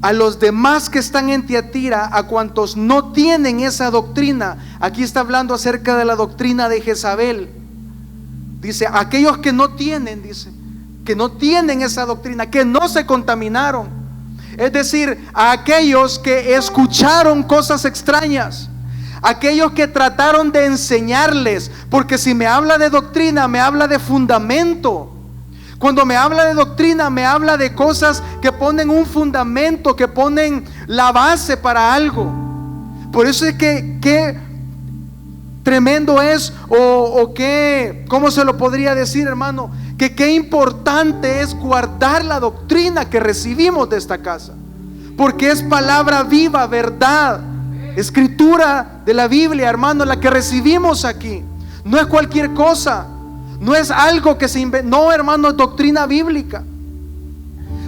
[SPEAKER 1] a los demás que están en Tiatira, a cuantos no tienen esa doctrina. Aquí está hablando acerca de la doctrina de Jezabel. Dice: aquellos que no tienen, dice, que no tienen esa doctrina, que no se contaminaron. Es decir, a aquellos que escucharon cosas extrañas, aquellos que trataron de enseñarles, porque si me habla de doctrina, me habla de fundamento. Cuando me habla de doctrina, me habla de cosas que ponen un fundamento, que ponen la base para algo. Por eso es que qué tremendo es, o qué, ¿cómo se lo podría decir, hermano? Que qué importante es guardar la doctrina que recibimos de esta casa, porque es palabra viva, verdad, escritura de la Biblia, hermano, la que recibimos aquí. No es cualquier cosa, no es algo que se inventa, no, hermano, es doctrina bíblica.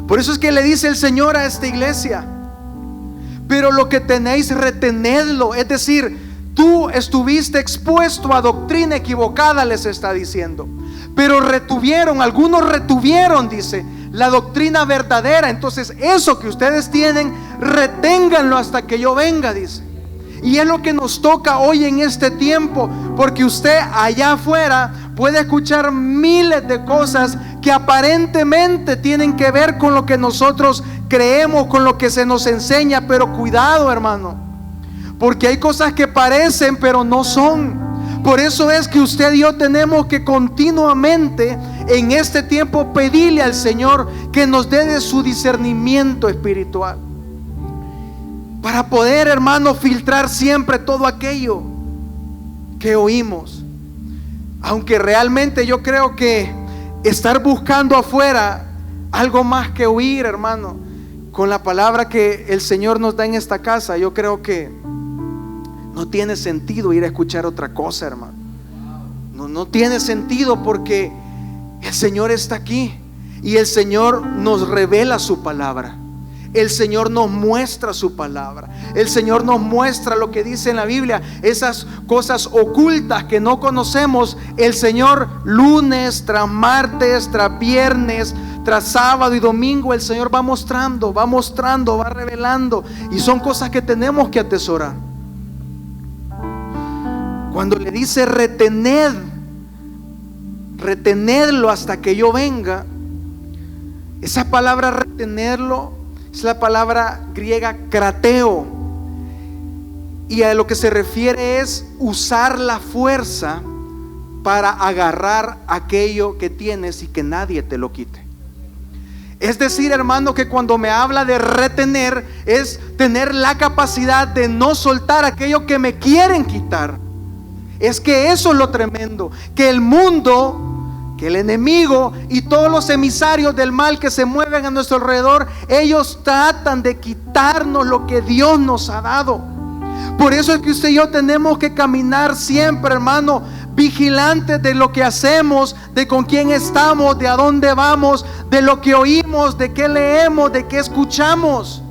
[SPEAKER 1] Por eso es que le dice el Señor a esta iglesia: pero lo que tenéis, retenedlo. Es decir, tú estuviste expuesto a doctrina equivocada, les está diciendo, pero retuvieron, algunos retuvieron, dice, la doctrina verdadera. Entonces eso que ustedes tienen, reténganlo hasta que yo venga, dice. Y es lo que nos toca hoy en este tiempo, porque usted allá afuera puede escuchar miles de cosas que aparentemente tienen que ver con lo que nosotros creemos, con lo que se nos enseña. Pero cuidado, hermano, porque hay cosas que parecen pero no son. Por eso es que usted y yo tenemos que continuamente en este tiempo pedirle al Señor que nos dé de su discernimiento espiritual, para poder, hermano, filtrar siempre todo aquello que oímos. Aunque realmente yo creo que estar buscando afuera algo más que oír, hermano, con la palabra que el Señor nos da en esta casa, yo creo que no tiene sentido ir a escuchar otra cosa, hermano. No tiene sentido, porque el Señor está aquí y el Señor nos revela su palabra. El Señor nos muestra su palabra. El Señor nos muestra lo que dice en la Biblia, esas cosas ocultas que no conocemos. El Señor, lunes tras martes, tras viernes, tras sábado y domingo, el Señor va mostrando, va revelando. Y son cosas que tenemos que atesorar. Cuando le dice retenedlo hasta que yo venga, esa palabra retenerlo es la palabra griega krateo, y a lo que se refiere es usar la fuerza para agarrar aquello que tienes y que nadie te lo quite. Es decir, hermano, que cuando me habla de retener, es tener la capacidad de no soltar aquello que me quieren quitar. Es que eso es lo tremendo, que el mundo, que el enemigo y todos los emisarios del mal que se mueven a nuestro alrededor, ellos tratan de quitarnos lo que Dios nos ha dado. Por eso es que usted y yo tenemos que caminar siempre, hermano, vigilantes de lo que hacemos, de con quién estamos, de a dónde vamos, de lo que oímos, de qué leemos, de qué escuchamos.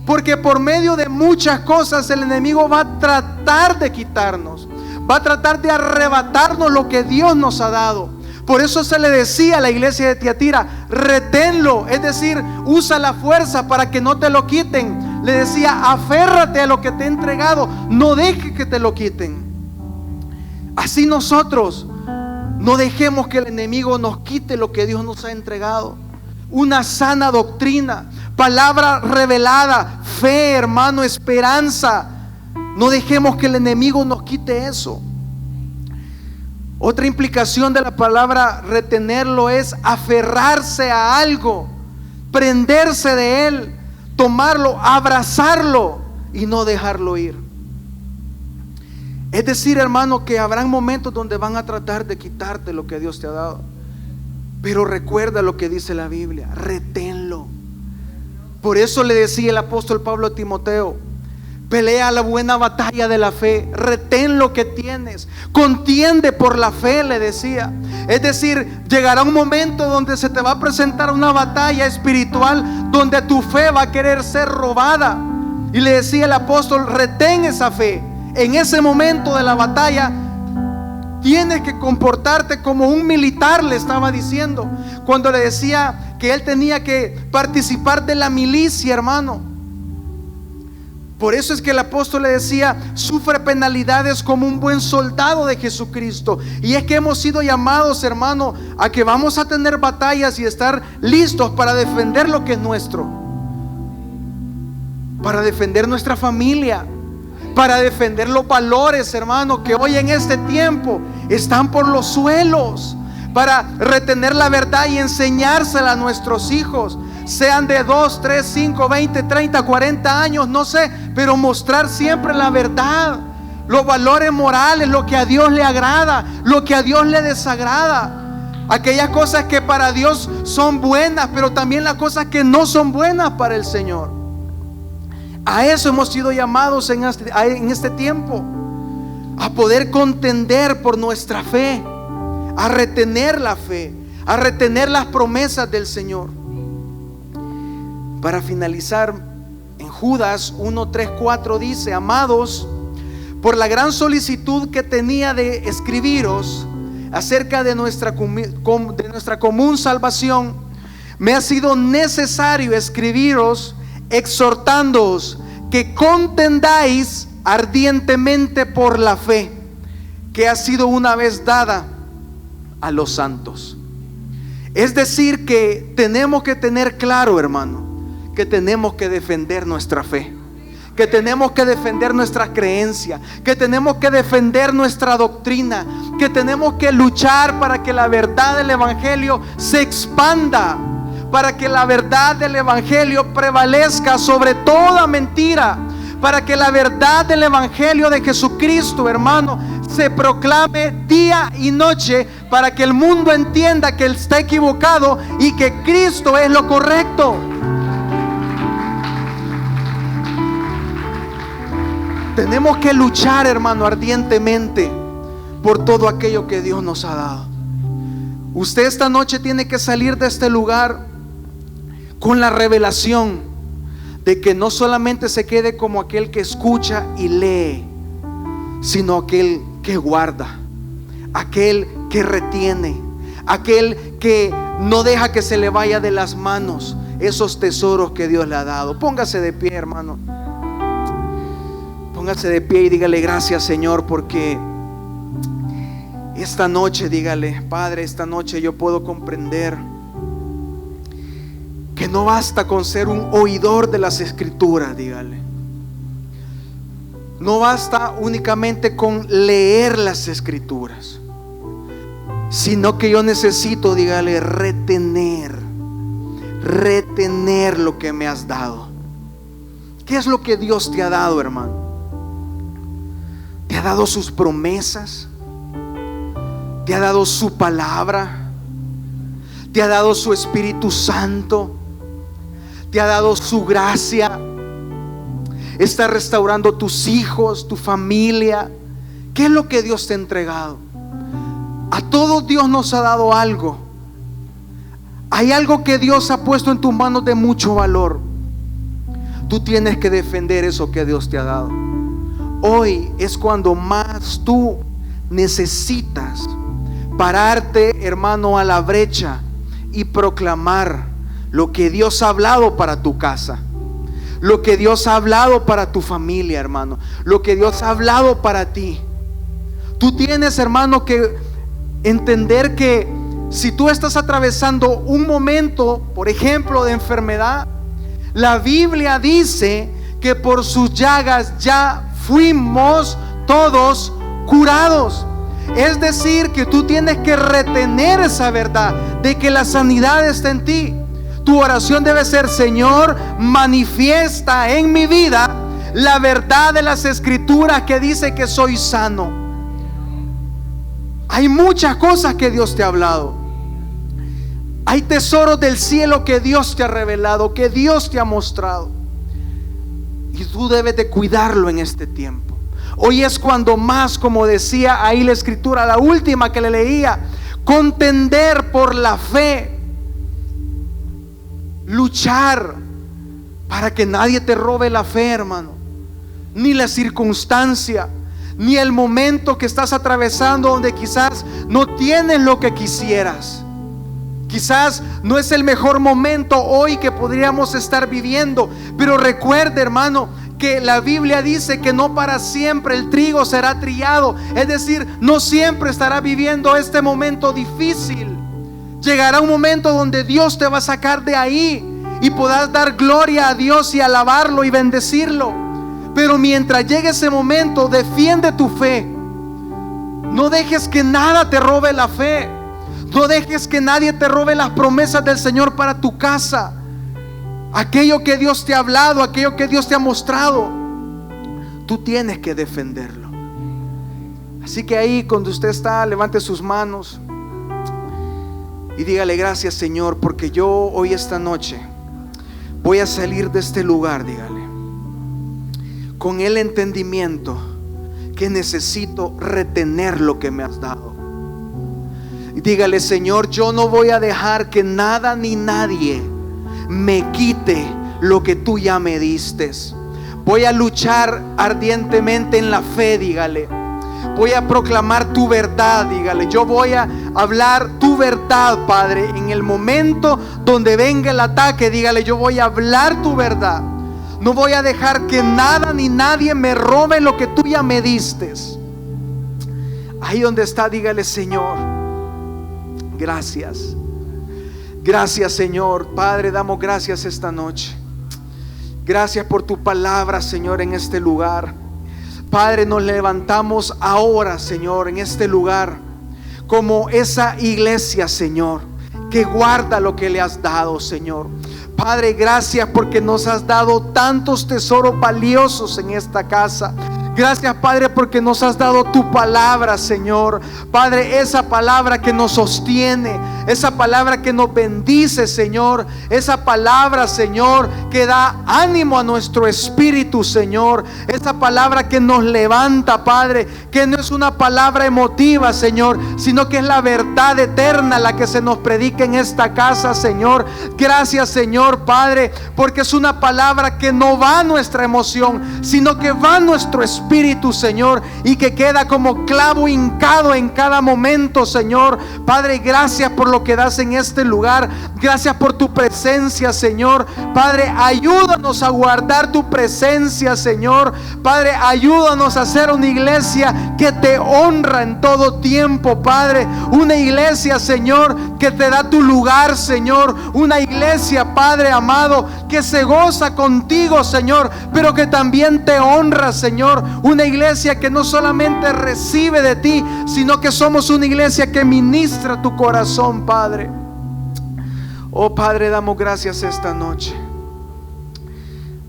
[SPEAKER 1] Porque por medio de muchas cosas el enemigo va a tratar de quitarnos, va a tratar de arrebatarnos lo que Dios nos ha dado. Por eso se le decía a la iglesia de Tiatira: reténlo, es decir, usa la fuerza para que no te lo quiten. Le decía: aférrate a lo que te he entregado, no dejes que te lo quiten. Así nosotros no dejemos que el enemigo nos quite lo que Dios nos ha entregado. Una sana doctrina, palabra revelada, fe, hermano, esperanza. No dejemos que el enemigo nos quite eso. Otra implicación de la palabra retenerlo es aferrarse a algo, prenderse de él, tomarlo, abrazarlo y no dejarlo ir. Es decir, hermano, que habrán momentos donde van a tratar de quitarte lo que Dios te ha dado, pero recuerda lo que dice la Biblia: reténlo. Por eso le decía el apóstol Pablo a Timoteo: pelea la buena batalla de la fe, retén lo que tienes, contiende por la fe, le decía. Es decir, llegará un momento donde se te va a presentar una batalla espiritual, donde tu fe va a querer ser robada. Y le decía el apóstol: retén esa fe. En ese momento de la batalla tienes que comportarte como un militar, le estaba diciendo, cuando le decía que él tenía que participar de la milicia, hermano. Por eso es que el apóstol le decía: sufre penalidades como un buen soldado de Jesucristo. Y es que hemos sido llamados, hermano, a que vamos a tener batallas y estar listos para defender lo que es nuestro. para defender nuestra familia, para defender los valores, hermano, que hoy en este tiempo están por los suelos, para retener la verdad y enseñársela a nuestros hijos, sean de 2, 3, 5, 20, 30, 40 años, no sé, pero mostrar siempre la verdad, los valores morales, lo que a Dios le agrada, lo que a Dios le desagrada, aquellas cosas que para Dios son buenas, pero también las cosas que no son buenas para el Señor. A eso hemos sido llamados en este tiempo, a poder contender por nuestra fe, a retener la fe, a retener las promesas del Señor. Para finalizar, en Judas 1, 3, 4 dice: amados, por la gran solicitud que tenía de escribiros acerca de nuestra común salvación, me ha sido necesario escribiros exhortándoos que contendáis ardientemente por la fe que ha sido una vez dada a los santos. Es decir, que tenemos que tener claro, hermano, que tenemos que defender nuestra fe, que tenemos que defender nuestra creencia, que tenemos que defender nuestra doctrina, que tenemos que luchar para que la verdad del Evangelio se expanda, para que la verdad del Evangelio prevalezca sobre toda mentira, para que la verdad del Evangelio de Jesucristo, hermano, se proclame día y noche, para que el mundo entienda que él está equivocado y que Cristo es lo correcto. Tenemos que luchar, hermano, ardientemente por todo aquello que Dios nos ha dado. Usted esta noche tiene que salir de este lugar con la revelación de que no solamente se quede como aquel que escucha y lee, sino aquel que guarda, aquel que retiene, aquel que no deja que se le vaya de las manos esos tesoros que Dios le ha dado. Póngase de pie, hermano. Póngase de pie y dígale: gracias, Señor, porque esta noche, dígale: Padre, esta noche yo puedo comprender que no basta con ser un oidor de las Escrituras, dígale. No basta únicamente con leer las Escrituras, sino que yo necesito, dígale, retener lo que me has dado. ¿Qué es lo que Dios te ha dado, hermano? Te ha dado sus promesas, te ha dado su palabra, te ha dado su Espíritu Santo, te ha dado su gracia. Está restaurando tus hijos, tu familia. ¿Qué es lo que Dios te ha entregado? A todos Dios nos ha dado algo. Hay algo que Dios ha puesto en tus manos de mucho valor. Tú tienes que defender eso que Dios te ha dado. Hoy es cuando más tú necesitas pararte, hermano, a la brecha y proclamar lo que Dios ha hablado para tu casa, lo que Dios ha hablado para tu familia, hermano, lo que Dios ha hablado para ti. Tú tienes, hermano, que entender que si tú estás atravesando un momento, por ejemplo, de enfermedad, la Biblia dice que por sus llagas ya fuimos todos curados. Es decir, que tú tienes que retener esa verdad de que la sanidad está en ti. Tu oración debe ser: Señor, manifiesta en mi vida la verdad de las Escrituras que dice que soy sano. Hay muchas cosas que Dios te ha hablado. Hay tesoros del cielo que Dios te ha revelado, que Dios te ha mostrado. Y tú debes de cuidarlo en este tiempo. Hoy es cuando más, como decía ahí la Escritura, la última que le leía, contender por la fe, luchar para que nadie te robe la fe, hermano, ni la circunstancia, ni el momento que estás atravesando, donde quizás no tienes lo que quisieras. Quizás no es el mejor momento hoy que podríamos estar viviendo, pero recuerde, hermano, que la Biblia dice que no para siempre el trigo será trillado. Es decir, no siempre estará viviendo este momento difícil. Llegará un momento donde Dios te va a sacar de ahí y puedas dar gloria a Dios y alabarlo y bendecirlo. Pero mientras llegue ese momento, defiende tu fe. No dejes que nada te robe la fe. No dejes que nadie te robe las promesas del Señor para tu casa. Aquello que Dios te ha hablado, aquello que Dios te ha mostrado, tú tienes que defenderlo. Así que ahí cuando usted está, levante sus manos y dígale: gracias, Señor, porque yo hoy, esta noche, voy a salir de este lugar, dígale, con el entendimiento que necesito retener lo que me has dado. Y dígale: Señor, yo no voy a dejar que nada ni nadie me quite lo que tú ya me diste. Voy a luchar ardientemente en la fe, dígale. Voy a proclamar tu verdad, dígale. Yo voy a hablar tu verdad, Padre. En el momento donde venga el ataque, dígale: yo voy a hablar tu verdad. No voy a dejar que nada ni nadie me robe lo que tú ya me diste. Ahí donde está, dígale: Señor, gracias. Gracias, Señor. Padre, damos gracias esta noche. Gracias por tu palabra, Señor, en este lugar. Padre, nos levantamos ahora, Señor, en este lugar como esa iglesia, Señor, que guarda lo que le has dado, Señor. Padre, gracias porque nos has dado tantos tesoros valiosos en esta casa. Gracias, Padre, porque nos has dado tu palabra, Señor. Padre, esa palabra que nos sostiene, esa palabra que nos bendice, Señor. Esa palabra, Señor, que da ánimo a nuestro espíritu, Señor. Esa palabra que nos levanta, Padre, que no es una palabra emotiva, Señor, sino que es la verdad eterna la que se nos predica en esta casa, Señor. Gracias, Señor, Padre, porque es una palabra que no va a nuestra emoción, sino que va a nuestro espíritu, Señor, y que queda como clavo hincado en cada momento, Señor. Padre, gracias por lo que das en este lugar. Gracias por tu presencia, Señor. Padre, ayúdanos a guardar tu presencia, Señor. Padre, ayúdanos a ser una iglesia que te honra en todo tiempo, Padre. Una iglesia, Señor, que te da tu lugar, Señor. Una iglesia, Padre amado, que se goza contigo, Señor, pero que también te honra, Señor. Una iglesia que no solamente recibe de ti, sino que somos una iglesia que ministra tu corazón, Padre. Oh, Padre, damos gracias esta noche.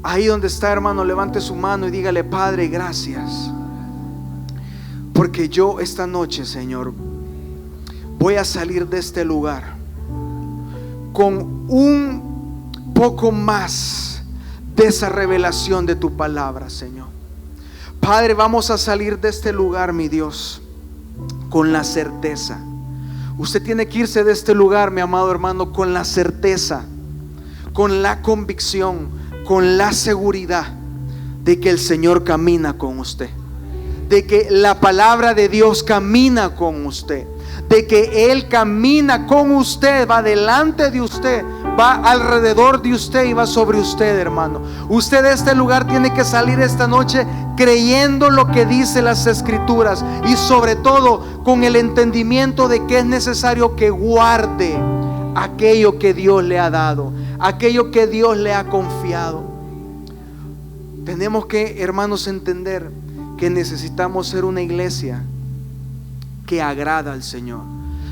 [SPEAKER 1] Ahí donde está, hermano, levante su mano y dígale: Padre, gracias, porque yo esta noche, Señor, voy a salir de este lugar con un poco más de esa revelación de tu palabra, Señor. Padre, vamos a salir de este lugar, mi Dios, con la certeza. Usted tiene que irse de este lugar, mi amado hermano, con la certeza, con la convicción, con la seguridad de que el Señor camina con usted, de que la palabra de Dios camina con usted, de que Él camina con usted, va delante de usted, va alrededor de usted y va sobre usted, hermano. Usted de este lugar tiene que salir esta noche creyendo lo que dice las Escrituras, y sobre todo con el entendimiento de que es necesario que guarde aquello que Dios le ha dado, aquello que Dios le ha confiado. Tenemos que, hermanos, entender que necesitamos ser una iglesia que agrada al Señor,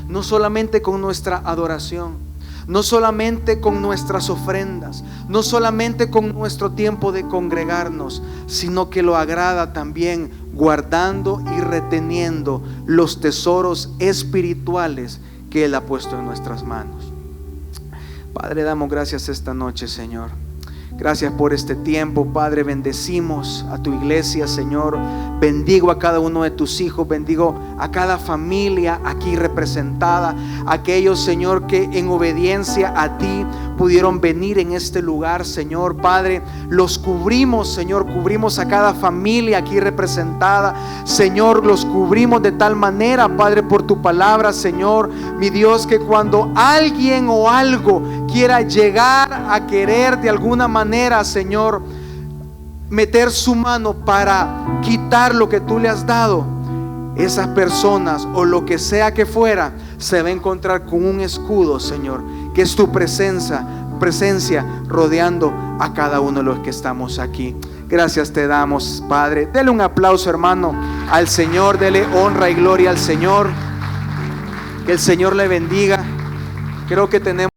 [SPEAKER 1] no solamente con nuestra adoración, no solamente con nuestras ofrendas, no solamente con nuestro tiempo de congregarnos, sino que lo agrada también guardando y reteniendo los tesoros espirituales que Él ha puesto en nuestras manos. Padre, damos gracias esta noche, Señor. Gracias por este tiempo, Padre. Bendecimos a tu iglesia, Señor. Bendigo a cada uno de tus hijos. Bendigo a cada familia aquí representada. Aquellos, Señor, que en obediencia a ti pudieron venir en este lugar, Señor. Padre, los cubrimos, Señor. Cubrimos a cada familia aquí representada, Señor. Los cubrimos de tal manera, Padre, por tu palabra, Señor. Mi Dios, que cuando alguien o algo quiera llegar a querer de alguna manera, Señor, meter su mano para quitar lo que tú le has dado, esas personas o lo que sea que fuera se va a encontrar con un escudo, Señor, que es tu presencia presencia rodeando a cada uno de los que estamos aquí. Gracias te damos, Padre. Dele un aplauso, hermano, al Señor. Dele honra y gloria al Señor. Que el Señor le bendiga. Creo que tenemos